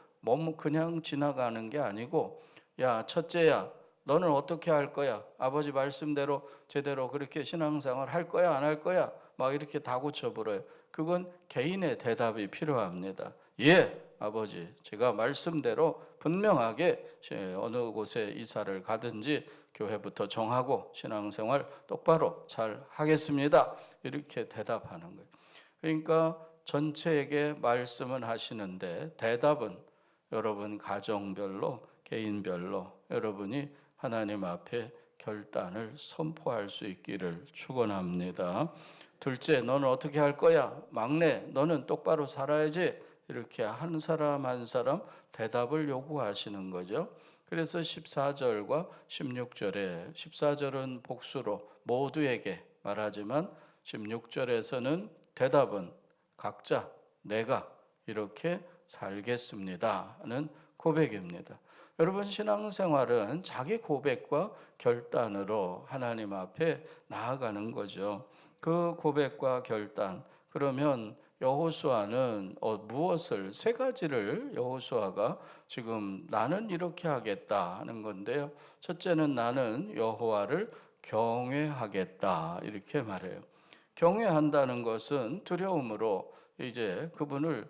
그냥 지나가는 게 아니고, 야 첫째야 너는 어떻게 할 거야? 아버지 말씀대로 제대로 그렇게 신앙생활 할 거야 안 할 거야? 막 이렇게 다구쳐 불어요. 그건 개인의 대답이 필요합니다. 예 아버지 제가 말씀대로 분명하게 어느 곳에 이사를 가든지 교회부터 정하고 신앙생활 똑바로 잘 하겠습니다. 이렇게 대답하는 거예요. 그러니까 전체에게 말씀은 하시는데 대답은 여러분 가정별로 개인별로 여러분이 하나님 앞에 결단을 선포할 수 있기를 축원합니다. 둘째, 너는 어떻게 할 거야? 막내, 너는 똑바로 살아야지. 이렇게 한 사람 한 사람 대답을 요구하시는 거죠. 그래서 14절과 16절에 14절은 복수로 모두에게 말하지만 16절에서는 대답은 각자 내가 이렇게 살겠습니다는 고백입니다. 여러분, 신앙생활은 자기 고백과 결단으로 하나님 앞에 나아가는 거죠. 그 고백과 결단, 그러면 여호수아는 무엇을, 세 가지를 여호수아가 지금 나는 이렇게 하겠다 하는 건데요. 첫째는 나는 여호와를 경외하겠다 이렇게 말해요. 경외한다는 것은 두려움으로 이제 그분을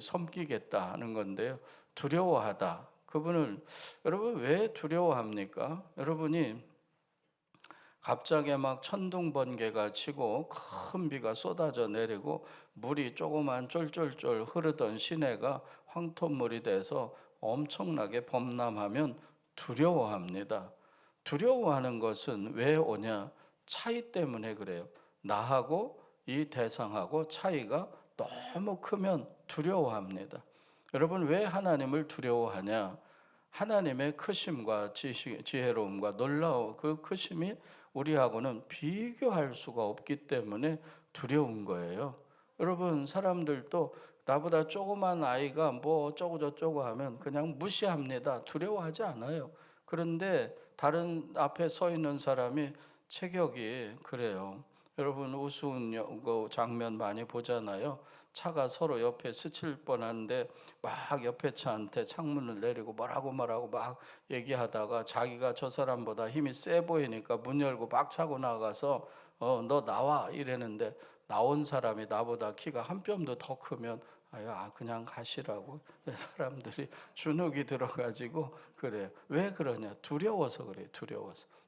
섬기겠다 하는 건데요. 두려워하다. 그분을, 여러분 왜 두려워합니까? 여러분이 갑자기 막 천둥 번개가 치고 큰 비가 쏟아져 내리고 물이 조그만 쫄쫄쫄 흐르던 시내가 황토물이 돼서 엄청나게 범람하면 두려워합니다. 두려워하는 것은 왜 오냐? 차이 때문에 그래요. 나하고 이 대상하고 차이가 너무 크면 두려워합니다. 여러분, 왜 하나님을 두려워하냐? 하나님의 크심과 지혜로움과 놀라운 그 크심이 우리하고는 비교할 수가 없기 때문에 두려운 거예요. 여러분, 사람들도 나보다 조그만 아이가 뭐 어쩌고 저쩌고 하면 그냥 무시합니다. 두려워하지 않아요. 그런데 다른 앞에 서 있는 사람이 체격이 그래요. 여러분, 우스운 장면 많이 보잖아요. 차가 서로 옆에 스칠 뻔한데 막 옆에 차한테 창문을 내리고 뭐라고 막 얘기하다가 자기가 저 사람보다 힘이 세 보이니까 문 열고 막 차고 나가서 너 나와 이랬는데, 나온 사람이 나보다 키가 한 뼘도 더 크면 그냥 가시라고 사람들이 주눅이 들어가지고 그래요. 왜 그러냐? 두려워서 그래요.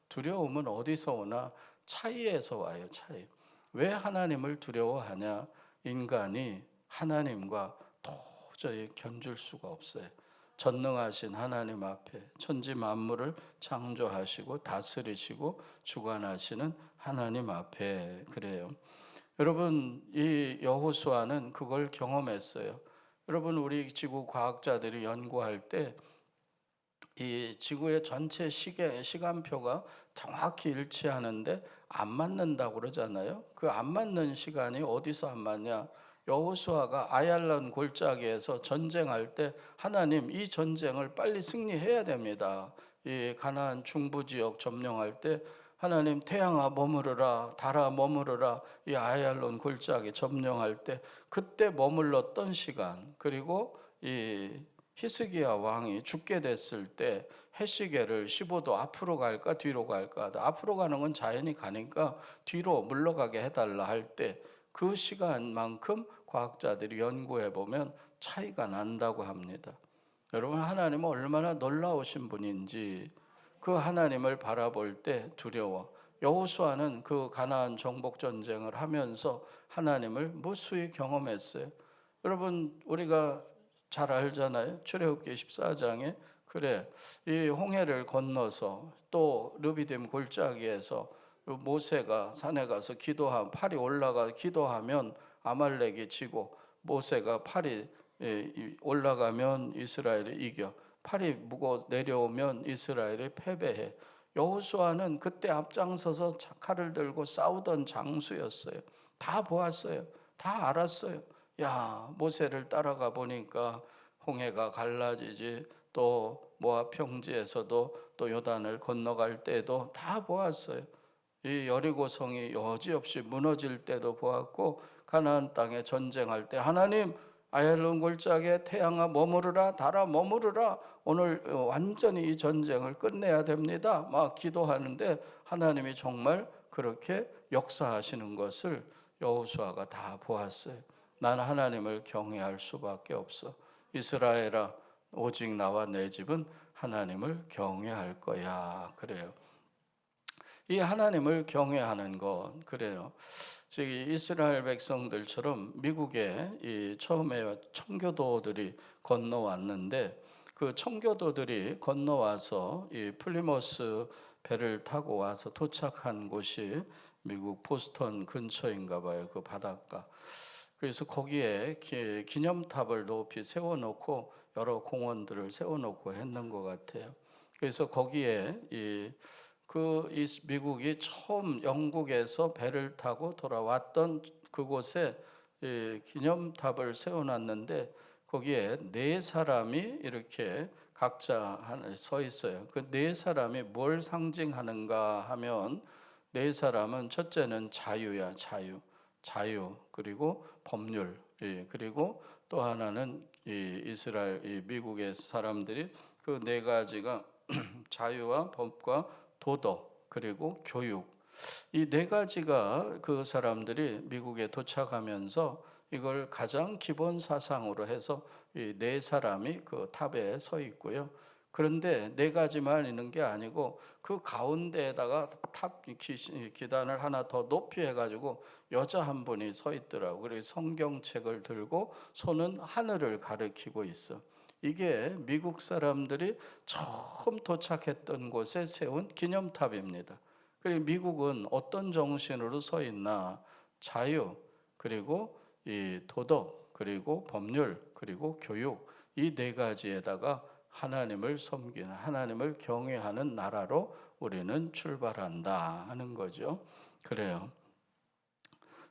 두려움은 어디서 오나? 차이에서 와요. 차이. 왜 하나님을 두려워하냐? 인간이 하나님과 도저히 견줄 수가 없어요. 전능하신 하나님 앞에 천지 만물을 창조하시고 다스리시고 주관하시는 하나님 앞에 그래요. 여러분, 이 여호수아는 그걸 경험했어요. 여러분, 우리 지구 과학자들이 연구할 때 이 지구의 전체 시간표가 정확히 일치하는데 안 맞는다고 그러잖아요. 그 안 맞는 시간이 어디서 안 맞냐? 여호수아가 아얄론 골짜기에서 전쟁할 때 하나님 이 전쟁을 빨리 승리해야 됩니다. 이 가나안 중부 지역 점령할 때 하나님 태양아 머무르라, 달아 머무르라, 이 아얄론 골짜기 점령할 때 그때 머물렀던 시간, 그리고 이 히스기야 왕이 죽게 됐을 때 해시계를 15도 앞으로 갈까 뒤로 갈까, 앞으로 가는 건 자연히 가니까 뒤로 물러가게 해달라 할 때 그 시간만큼 과학자들이 연구해 보면 차이가 난다고 합니다. 여러분, 하나님은 얼마나 놀라우신 분인지 그 하나님을 바라볼 때 두려워. 여호수아는 그 가나안 정복 전쟁을 하면서 하나님을 무수히 경험했어요. 여러분, 우리가 잘 알잖아요. 출애굽기 14장에 그래, 이 홍해를 건너서 또 르비딤 골짜기에서 모세가 산에 가서 기도하면 팔이 올라가 기도하면 아말렉이 지고, 모세가 팔이 올라가면 이스라엘이 이겨, 팔이 무거 내려오면 이스라엘이 패배해. 여호수아는 그때 앞장서서 칼을 들고 싸우던 장수였어요. 다 보았어요. 다 알았어요. 야, 모세를 따라가 보니까 홍해가 갈라지지, 또 모압 평지에서도 또 요단을 건너갈 때도 다 보았어요. 이 여리고성이 여지없이 무너질 때도 보았고, 가나안 땅에 전쟁할 때 하나님 아얄론 골짜기에 태양아 머무르라, 달아 머무르라, 오늘 완전히 이 전쟁을 끝내야 됩니다 막 기도하는데 하나님이 정말 그렇게 역사하시는 것을 여호수아가 다 보았어요. 난 하나님을 경외할 수밖에 없어. 이스라엘아, 오직 나와 내 집은 하나님을 경외할 거야. 그래요. 이 하나님을 경외하는 것, 그래요. 즉 이스라엘 백성들처럼 미국에 이 처음에 청교도들이 건너왔는데, 그 청교도들이 건너와서 이 플리머스 배를 타고 와서 도착한 곳이 미국 보스턴 근처인가 봐요. 그 바닷가. 그래서 거기에 기념탑을 높이 세워놓고 여러 공원들을 세워놓고 했는 것 같아요. 그래서 거기에 미국이 처음 영국에서 배를 타고 돌아왔던 그곳에 기념탑을 세워놨는데 거기에 네 사람이 이렇게 각자 서 있어요. 그 네 사람이 뭘 상징하는가 하면 네 사람은 첫째는 자유야, 자유 그리고 법률, 그리고 또 하나는 이 이스라엘, 이 미국의 사람들이 그 네 가지가 자유와 법과 도덕 그리고 교육, 이 네 가지가 그 사람들이 미국에 도착하면서 이걸 가장 기본 사상으로 해서 이 네 사람이 그 탑에 서 있고요. 그런데 네 가지만 있는 게 아니고 그 가운데에다가 탑 기단을 하나 더 높이 해가지고 여자 한 분이 서 있더라고. 그리고 성경책을 들고 손은 하늘을 가리키고 있어. 이게 미국 사람들이 처음 도착했던 곳에 세운 기념탑입니다. 그리고 미국은 어떤 정신으로 서 있나? 자유, 그리고 이 도덕, 그리고 법률, 그리고 교육, 이 네 가지에다가 하나님을 섬기는, 하나님을 경외하는 나라로 우리는 출발한다 하는 거죠. 그래요.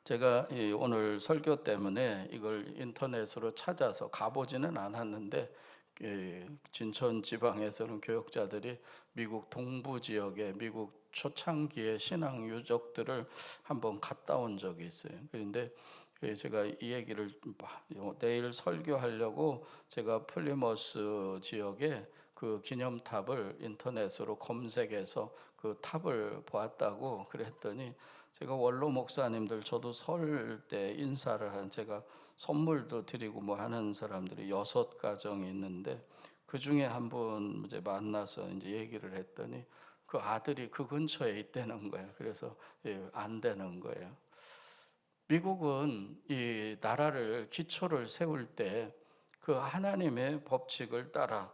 제가 오늘 설교 때문에 이걸 인터넷으로 찾아서 가보지는 않았는데, 진천 지방에서는 교역자들이 미국 동부 지역에 미국 초창기의 신앙 유적들을 한번 갔다 온 적이 있어요. 그런데 제가 이 얘기를 내일 설교하려고 제가 플리머스 지역에 그 기념탑을 인터넷으로 검색해서 그 탑을 보았다고 그랬더니, 제가 원로 목사님들, 저도 설 때 인사를 한, 제가 선물도 드리고 뭐 하는 사람들이 6가정이 있는데 그 중에 한 분 이제 만나서 이제 얘기를 했더니 그 아들이 그 근처에 있다는 거예요. 그래서 안 되는 거예요. 미국은 이 나라를 기초를 세울 때 그 하나님의 법칙을 따라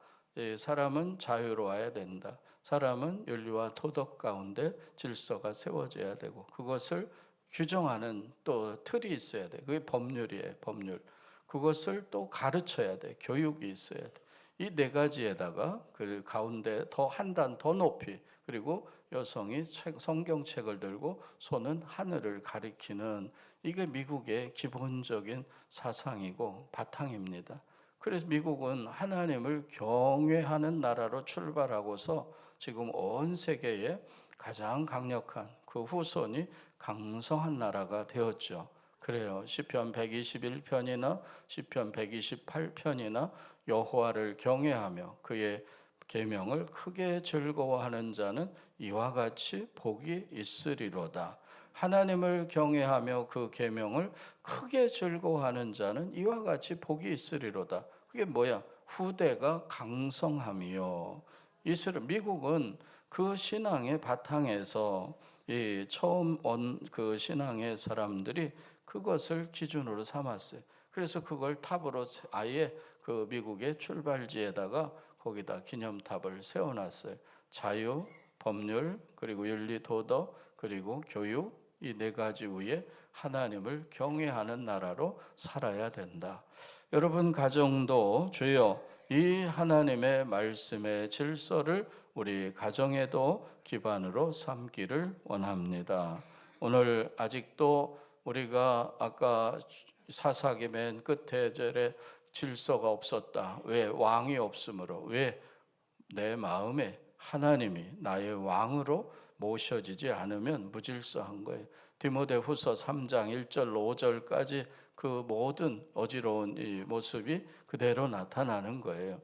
사람은 자유로워야 된다. 사람은 윤리와 도덕 가운데 질서가 세워져야 되고 그것을 규정하는 또 틀이 있어야 돼. 그게 법률이에요, 법률. 그것을 또 가르쳐야 돼. 교육이 있어야 돼. 이 네 가지에다가 그 가운데 더 한 단 더 높이, 그리고 여성이 성경책을 들고 손은 하늘을 가리키는, 이게 미국의 기본적인 사상이고 바탕입니다. 그래서 미국은 하나님을 경외하는 나라로 출발하고서 지금 온 세계에 가장 강력한 그 후손이 강성한 나라가 되었죠. 그래요. 시편 121편이나 시편 128편이나 여호와를 경외하며 그의 계명을 크게 즐거워하는 자는 이와 같이 복이 있으리로다. 하나님을 경외하며 그 계명을 크게 즐거워하는 자는 이와 같이 복이 있으리로다. 그게 뭐야? 후대가 강성함이요. 미국은 그 신앙의 바탕에서 이 처음 온 그 신앙의 사람들이 그것을 기준으로 삼았어요. 그래서 그걸 탑으로 아예 그 미국의 출발지에다가 거기다 기념탑을 세워놨어요. 자유, 법률, 그리고 윤리, 도덕, 그리고 교육, 이 네 가지 위에 하나님을 경외하는 나라로 살아야 된다. 여러분 가정도 주여 이 하나님의 말씀의 질서를 우리 가정에도 기반으로 삼기를 원합니다. 오늘 아직도 우리가 아까 사사기 맨 끝에 절에 질서가 없었다. 왜? 왕이 없으므로. 왜? 내 마음에 하나님이 나의 왕으로 모셔지지 않으면 무질서한 거예요. 디모데후서 3장 1절 5절까지 그 모든 어지러운 이 모습이 그대로 나타나는 거예요.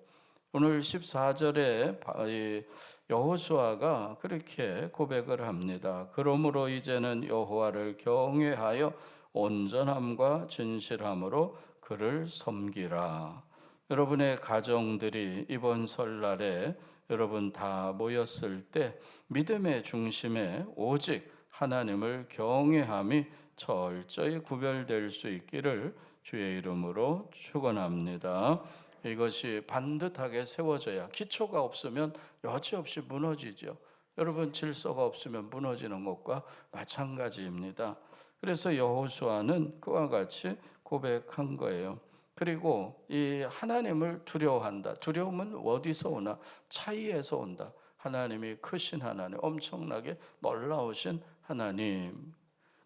오늘 14절에 여호수아가 그렇게 고백을 합니다. 그러므로 이제는 여호와를 경외하여 온전함과 진실함으로 그를 섬기라. 여러분의 가정들이 이번 설날에 여러분 다 모였을 때 믿음의 중심에 오직 하나님을 경외함이 철저히 구별될 수 있기를 주의 이름으로 축원합니다. 이것이 반듯하게 세워져야, 기초가 없으면 여지없이 무너지죠. 여러분 질서가 없으면 무너지는 것과 마찬가지입니다. 그래서 여호수아는 그와 같이 고백한 거예요. 그리고 이 하나님을 두려워한다. 두려움은 어디서 오나? 차이에서 온다. 하나님이 크신 하나님, 엄청나게 놀라우신 하나님.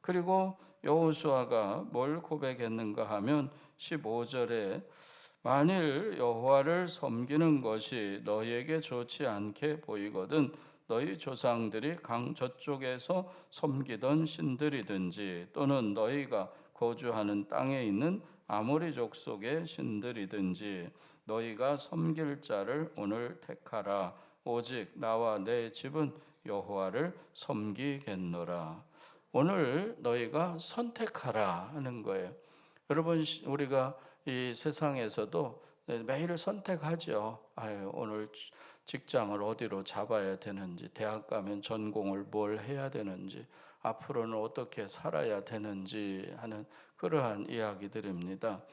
그리고 여호수아가 뭘 고백했는가 하면 15절에 만일 여호와를 섬기는 것이 너희에게 좋지 않게 보이거든 너희 조상들이 강 저쪽에서 섬기던 신들이든지 또는 너희가 거주하는 땅에 있는 아모리 족속의 신들이든지 너희가 섬길 자를 오늘 택하라. 오직 나와 내 집은 여호와를 섬기겠노라. 오늘 너희가 선택하라 하는 거예요. 여러분, 우리가 이 세상에서도 매일 선택하죠. 오늘 직장을 어디로 잡아야 되는지, 대학 가면 전공을 뭘 해야 되는지, 앞으로는 어떻게 살아야 되는지 하는 그러한 이야기들입니다.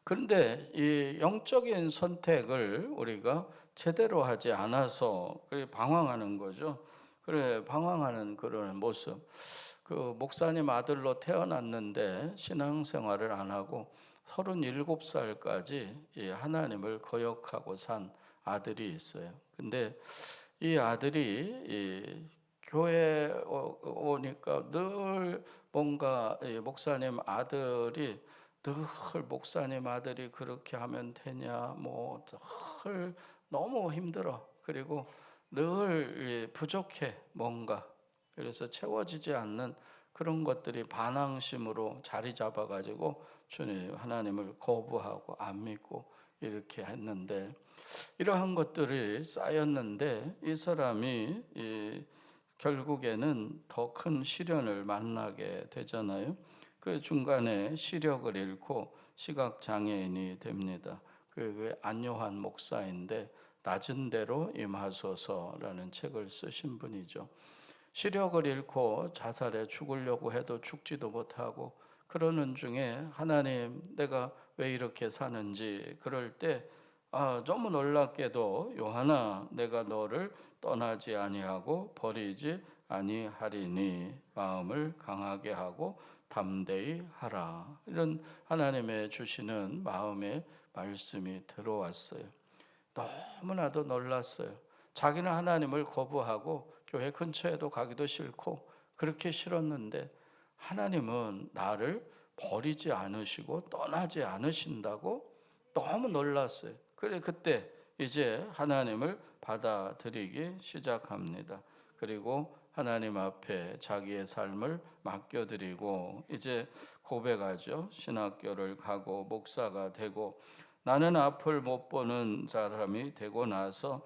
그런데 이 영적인 선택을 우리가 제대로 하지 않아서 방황하는 거죠. 방황하는 그런 모습. 그 목사님 아들로 태어났는데 신앙생활을 안 하고 37살까지 하나님을 거역하고 산 아들이 있어요. 근데 이 아들이 교회 오니까 늘 뭔가 목사님 아들이 늘 목사님 아들이 그렇게 하면 되냐, 늘 너무 힘들어. 그리고 늘 부족해, 뭔가. 그래서 채워지지 않는 그런 것들이 반항심으로 자리 잡아가지고 주님 하나님을 거부하고 안 믿고 이렇게 했는데 이러한 것들이 쌓였는데 이 사람이 결국에는 더 큰 시련을 만나게 되잖아요. 그 중간에 시력을 잃고 시각장애인이 됩니다. 그 안요한 목사인데 낮은 대로 임하소서라는 책을 쓰신 분이죠. 시력을 잃고 자살해 죽으려고 해도 죽지도 못하고 그러는 중에 하나님 내가 왜 이렇게 사는지 그럴 때 너무 놀랍게도 요한아 내가 너를 떠나지 아니하고 버리지 아니하리니 마음을 강하게 하고 담대히 하라. 이런 하나님의 주시는 마음의 말씀이 들어왔어요. 너무나도 놀랐어요. 자기는 하나님을 거부하고 교회 근처에도 가기도 싫고 그렇게 싫었는데 하나님은 나를 버리지 않으시고 떠나지 않으신다고 너무 놀랐어요. 그때 이제 하나님을 받아들이기 시작합니다. 그리고 하나님 앞에 자기의 삶을 맡겨드리고 이제 고백하죠. 신학교를 가고 목사가 되고 나는 앞을 못 보는 사람이 되고 나서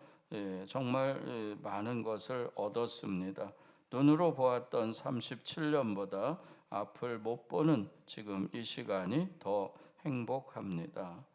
정말 많은 것을 얻었습니다. 눈으로 보았던 37년보다 앞을 못 보는 지금 이 시간이 더 행복합니다.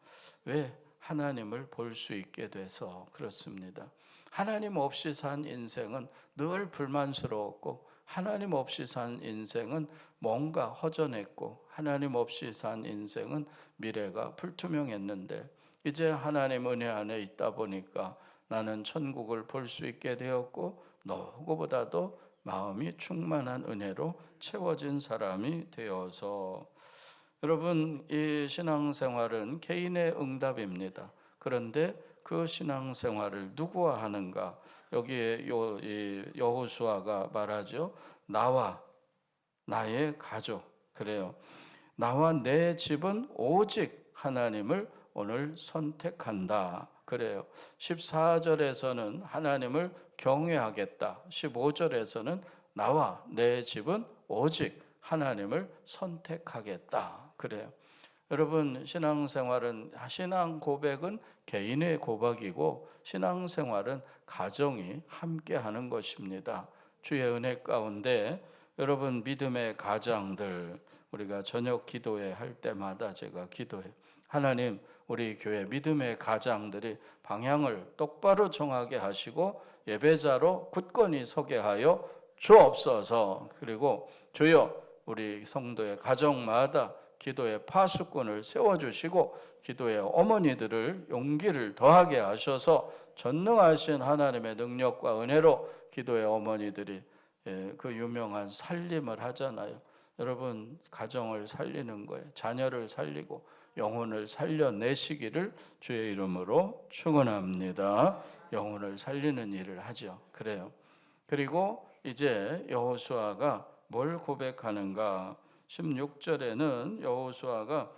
왜? 하나님을 볼 수 있게 돼서 그렇습니다. 하나님 없이 산 인생은 늘 불만스러웠고 하나님 없이 산 인생은 뭔가 허전했고 하나님 없이 산 인생은 미래가 불투명했는데 이제 하나님 은혜 안에 있다 보니까 나는 천국을 볼 수 있게 되었고 누구보다도 마음이 충만한 은혜로 채워진 사람이 되어서 여러분 이 신앙생활은 개인의 응답입니다. 그런데 그 신앙생활을 누구와 하는가? 여기에 여호수아가 말하죠. 나와 나의 가족. 그래요. 나와 내 집은 오직 하나님을 오늘 선택한다. 그래요. 14절에서는 하나님을 경외하겠다. 15절에서는 나와 내 집은 오직 하나님을 선택하겠다. 그래요. 여러분 신앙생활은 신앙 고백은 개인의 고백이고 신앙생활은 가정이 함께하는 것입니다. 주의 은혜 가운데 여러분 믿음의 가장들 우리가 저녁 기도회 할 때마다 제가 기도해요. 하나님 우리 교회 믿음의 가장들이 방향을 똑바로 정하게 하시고 예배자로 굳건히 서게 하여 주옵소서. 그리고 주여 우리 성도의 가정마다 기도의 파수꾼을 세워주시고 기도의 어머니들을 용기를 더하게 하셔서 전능하신 하나님의 능력과 은혜로 기도의 어머니들이 그 유명한 살림을 하잖아요. 여러분 가정을 살리는 거예요. 자녀를 살리고 영혼을 살려내시기를 주의 이름으로 축원합니다. 영혼을 살리는 일을 하죠. 그래요. 그리고 이제 여호수아가 뭘 고백하는가? 16절에는 여호수아가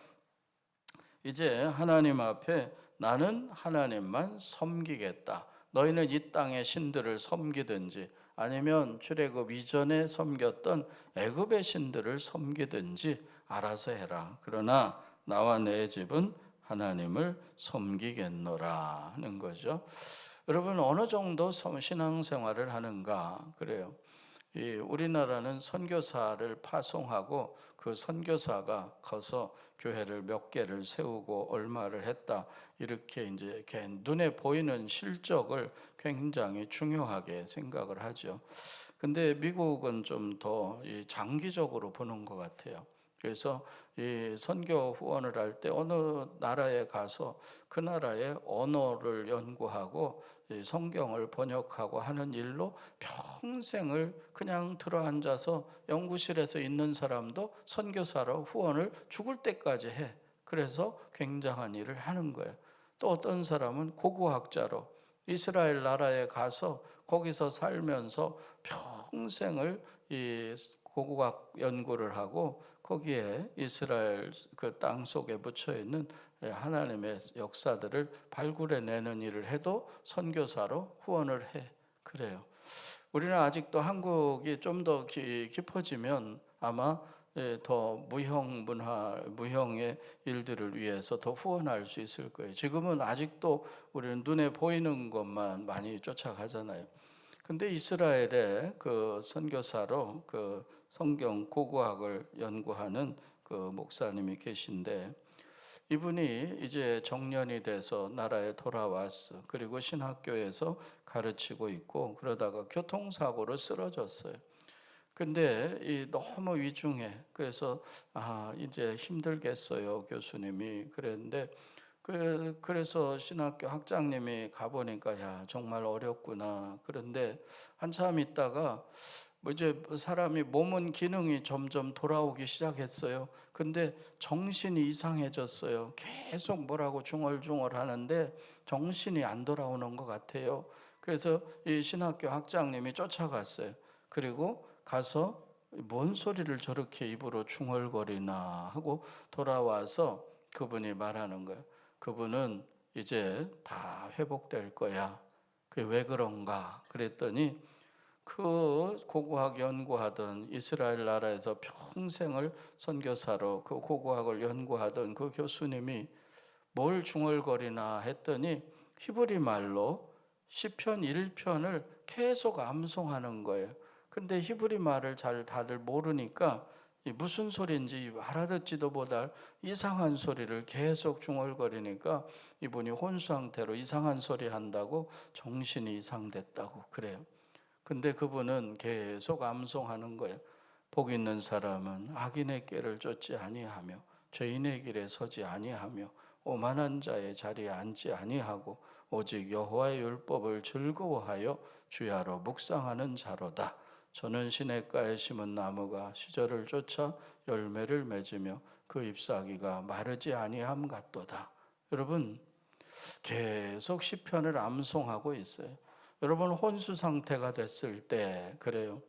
이제 하나님 앞에 나는 하나님만 섬기겠다. 너희는 이 땅의 신들을 섬기든지 아니면 출애굽 이전에 섬겼던 애굽의 신들을 섬기든지 알아서 해라. 그러나 나와 내 집은 하나님을 섬기겠노라 하는 거죠. 여러분 어느 정도 신앙생활을 하는가 그래요. 우리나라는 선교사를 파송하고 그 선교사가 커서 교회를 몇 개를 세우고 얼마를 했다 이렇게 이제 눈에 보이는 실적을 굉장히 중요하게 생각을 하죠. 근데 미국은 좀 더 장기적으로 보는 것 같아요. 그래서 이 선교 후원을 할 때 어느 나라에 가서 그 나라의 언어를 연구하고 이 성경을 번역하고 하는 일로 평생을 그냥 들어앉아서 연구실에서 있는 사람도 선교사로 후원을 죽을 때까지 해. 그래서 굉장한 일을 하는 거예요. 또 어떤 사람은 고고학자로 이스라엘 나라에 가서 거기서 살면서 평생을 이 고고학 연구를 하고 거기에 이스라엘 그 땅 속에 묻혀 있는 하나님의 역사들을 발굴해내는 일을 해도 선교사로 후원을 해. 그래요. 우리는 아직도 한국이 좀 더 깊어지면 아마 더 무형 문화, 무형의 일들을 위해서 더 후원할 수 있을 거예요. 지금은 아직도 우리는 눈에 보이는 것만 많이 쫓아가잖아요. 근데 이스라엘의 그 선교사로 그 성경 고고학을 연구하는 그 목사님이 계신데 이분이 이제 정년이 돼서 나라에 돌아왔어. 그리고 신학교에서 가르치고 있고 그러다가 교통사고로 쓰러졌어요. 근데 너무 위중해. 그래서 이제 힘들겠어요, 교수님이. 그랬는데 그래서 신학교 학장님이 가보니까 야 정말 어렵구나. 그런데 한참 있다가 뭐 이제 사람이 몸은 기능이 점점 돌아오기 시작했어요. 근데 정신이 이상해졌어요. 계속 뭐라고 중얼중얼 하는데 정신이 안 돌아오는 것 같아요. 그래서 이 신학교 학장님이 쫓아갔어요. 그리고 가서 뭔 소리를 저렇게 입으로 중얼거리나 하고 돌아와서 그분이 말하는 거예요. 그분은 이제 다 회복될 거야. 그게 왜 그런가? 그랬더니 그 고고학 연구하던 이스라엘 나라에서 평생을 선교사로 그 고고학을 연구하던 그 교수님이 뭘 중얼거리나 했더니 히브리 말로 시편 1편을 계속 암송하는 거예요. 근데 히브리 말을 잘 다들 모르니까 무슨 소리인지 알아듣지도 못할 이상한 소리를 계속 중얼거리니까 이분이 혼수 상태로 이상한 소리 한다고 정신이 이상됐다고 그래요. 근데 그분은 계속 암송하는 거예요. 복 있는 사람은 악인의 꾀를 쫓지 아니하며 죄인의 길에 서지 아니하며 오만한 자의 자리에 앉지 아니하고 오직 여호와의 율법을 즐거워하여 주야로 묵상하는 자로다. 저는 시냇가에 심은 나무가 시절을 쫓아 열매를 맺으며 그 잎사귀가 마르지 아니함 같도다. 여러분 계속 시편을 암송하고 있어요. 여러분 혼수 상태가 됐을 때 그래요.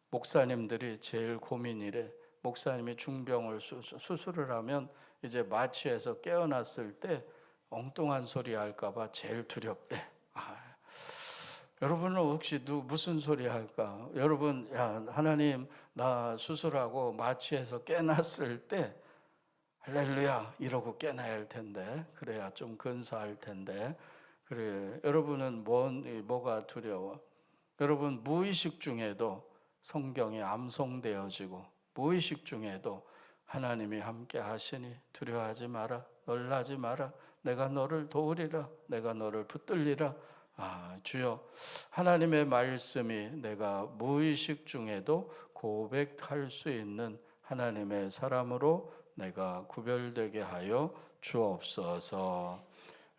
목사님들이 제일 고민이래. 목사님이 중병을 수술을 하면 이제 마취해서 깨어났을 때 엉뚱한 소리 할까봐 제일 두렵대. 여러분은 혹시 무슨 소리 할까? 여러분, 야, 하나님, 나 수술하고 마취해서 깨났을 때, 할렐루야, 이러고 깨나야 할 텐데, 그래야 좀 근사할 텐데, 그래. 여러분은 뭐가 두려워? 여러분, 무의식 중에도 성경이 암송되어지고, 무의식 중에도 하나님이 함께 하시니 두려워하지 마라, 놀라지 마라, 내가 너를 도우리라, 내가 너를 붙들리라. 주여, 하나님의 말씀이 내가 무의식 중에도 고백할 수 있는 하나님의 사람으로 내가 구별되게 하여 주옵소서.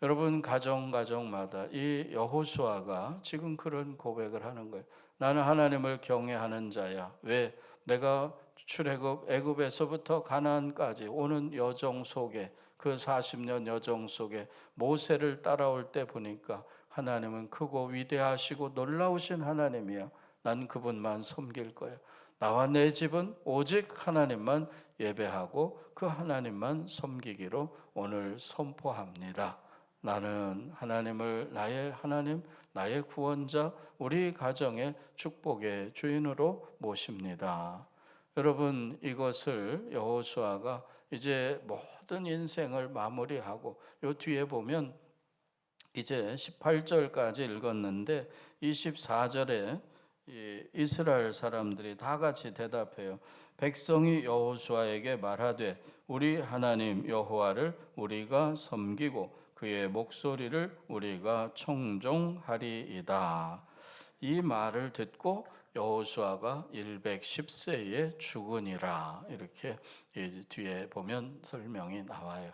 여러분 가정마다 이 여호수아가 지금 그런 고백을 하는 거예요. 나는 하나님을 경외하는 자야. 왜? 내가 출애굽 애굽에서부터 가나안까지 오는 여정 속에 그 40년 여정 속에 모세를 따라올 때 보니까 하나님은 크고 위대하시고 놀라우신 하나님이야. 난 그분만 섬길 거야. 나와 내 집은 오직 하나님만 예배하고 그 하나님만 섬기기로 오늘 선포합니다. 나는 하나님을 나의 하나님, 나의 구원자, 우리 가정의 축복의 주인으로 모십니다. 여러분, 이것을 여호수아가 이제 모든 인생을 마무리하고 요 뒤에 보면 이제 18절까지 읽었는데 24절에 이스라엘 사람들이 다 같이 대답해요. 백성이 여호수아에게 말하되 우리 하나님 여호와를 우리가 섬기고 그의 목소리를 우리가 청종하리이다. 이 말을 듣고 여호수아가 110세에 죽으니라. 이렇게 뒤에 보면 설명이 나와요.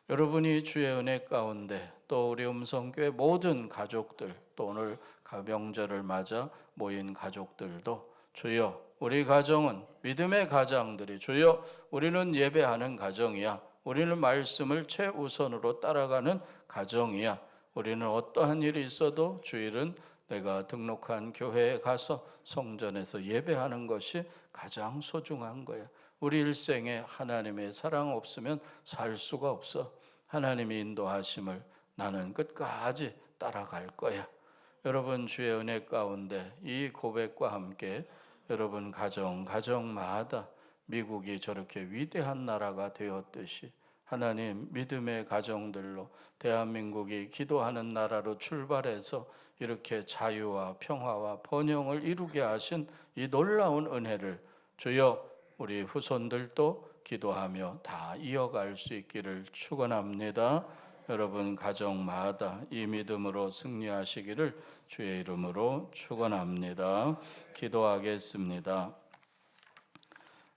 여러분이 주의 은혜 가운데 또 우리 음성교회 모든 가족들 또 오늘 가병절을 맞아 모인 가족들도 주여 우리 가정은 믿음의 가정들이 주여 우리는 예배하는 가정이야. 우리는 말씀을 최우선으로 따라가는 가정이야. 우리는 어떠한 일이 있어도 주일은 내가 등록한 교회에 가서 성전에서 예배하는 것이 가장 소중한 거야. 우리 일생에 하나님의 사랑 없으면 살 수가 없어. 하나님의 인도하심을 나는 끝까지 따라갈 거야. 여러분 주의 은혜 가운데 이 고백과 함께 여러분 가정마다 미국이 저렇게 위대한 나라가 되었듯이 하나님 믿음의 가정들로 대한민국이 기도하는 나라로 출발해서 이렇게 자유와 평화와 번영을 이루게 하신 이 놀라운 은혜를 주여 우리 후손들도 기도하며 다 이어갈 수 있기를 축원합니다. 여러분 가정마다 이 믿음으로 승리하시기를 주의 이름으로 축원합니다. 기도하겠습니다.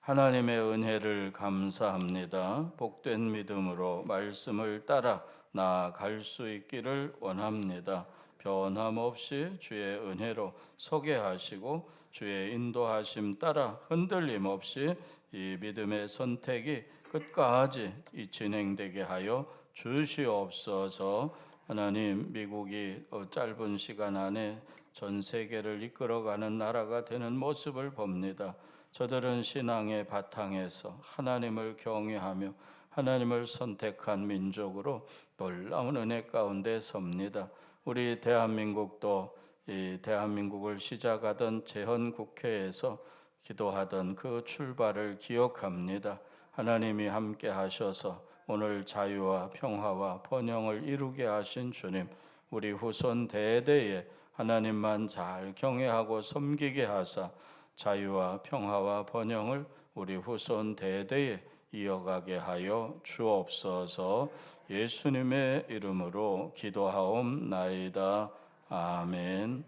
하나님의 은혜를 감사합니다. 복된 믿음으로 말씀을 따라 나아갈 수 있기를 원합니다. 변함없이 주의 은혜로 서게 하시고 주의 인도하심 따라 흔들림 없이 이 믿음의 선택이 끝까지 진행되게 하여 주시옵소서. 하나님 미국이 짧은 시간 안에 전 세계를 이끌어가는 나라가 되는 모습을 봅니다. 저들은 신앙의 바탕에서 하나님을 경외하며 하나님을 선택한 민족으로 놀라운 은혜 가운데 섭니다. 우리 대한민국도 이 대한민국을 시작하던 재헌국회에서 기도하던 그 출발을 기억합니다. 하나님이 함께 하셔서 오늘 자유와 평화와 번영을 이루게 하신 주님, 우리 후손 대대에 하나님만 잘 경외하고 섬기게 하사 자유와 평화와 번영을 우리 후손 대대에 이어가게 하여 주옵소서. 예수님의 이름으로 기도하옵나이다. 아멘.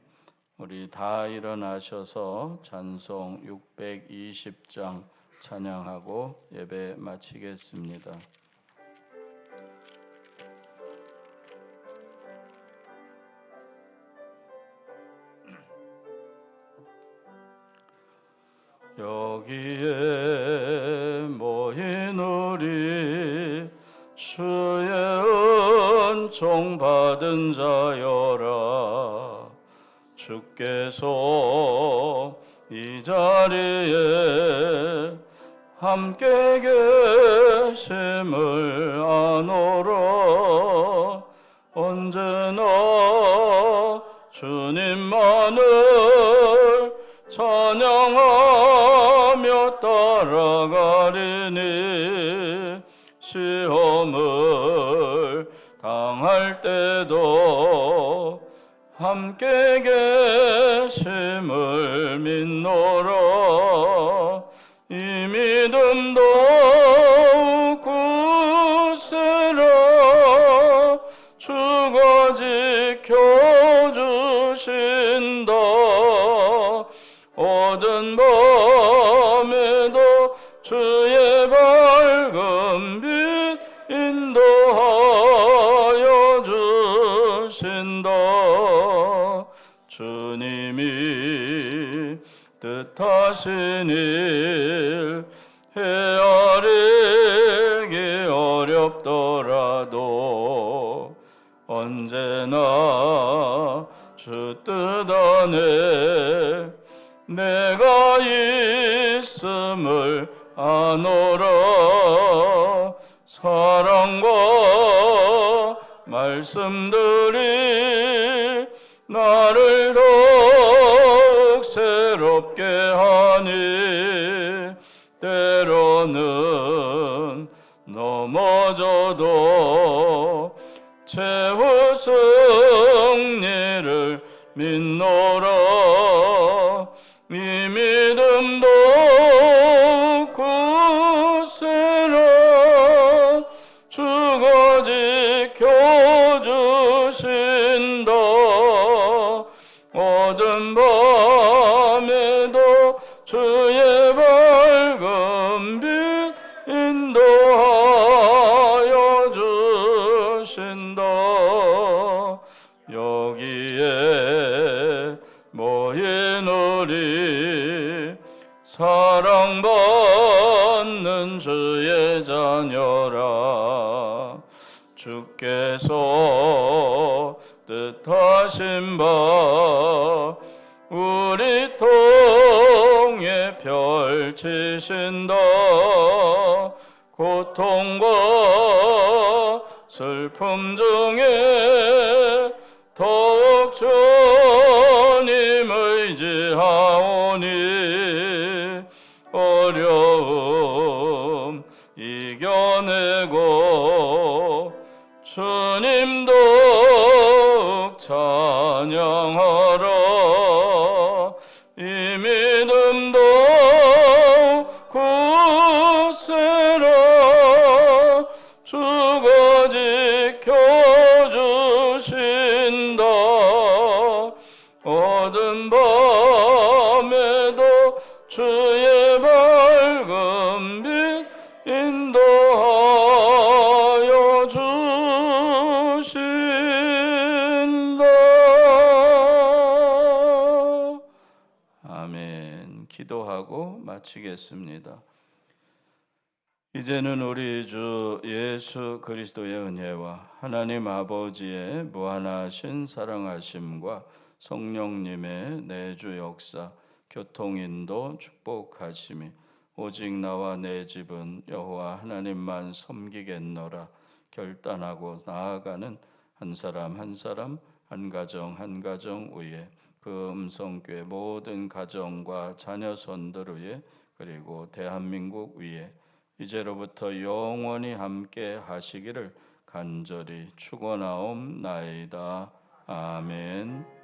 우리 다 일어나셔서 찬송 620장 찬양하고 예배 마치겠습니다. 여기에 모인 우리 주의 은총 받은 자여라. 주께서 이 자리에 함께 계심을 아노라. 언제나 주님만을 찬양하며 따라가리니 시험을 당할 때도 함께 계심을 믿노라. 이 믿음도 굳세라. 주가 지켜주신다. 어두운 밤에도 주의 밝은 빛 인도하여 주신다. 주님이 뜻하신 일 헤아리기 어렵더라도 언제나 주 뜻 안에 내가 있음을 아노라. 사랑과 말씀들이 나를 더욱 새롭게 하니 때로는 넘어져도 최후 승리를 믿노라. 이 믿음도 굳세라. 주가 지켜주신다. 어두운 밤에도 주의 밝은 빛 인도하여 주신다. 여기에 모인 우리 사랑받는 주의 자녀라. 주께서 뜻하신 바 우리 통에 펼치신다. 고통과 슬픔 중에 더욱 주님 의지하오니 어려움 이겨내고 주님 더욱 찬양하라. 이 믿음도 굳세라. 주가 지켜주신다. 어두운 밤에도 주의 밝은 빛 인도하여 주신다. 아멘. 기도하고 마치겠습니다. 이제는 우리 주 예수 그리스도의 은혜와 하나님 아버지의 무한하신 사랑하심과 성령님의 내주 역사, 교통인도, 축복하심이 오직 나와 내 집은 여호와 하나님만 섬기겠노라 결단하고 나아가는 한 사람 한 사람, 한 가정 한 가정 위에, 그 음성교회 모든 가정과 자녀손들 위에, 그리고 대한민국 위에 이제로부터 영원히 함께 하시기를 간절히 축원하옵나이다. 아멘.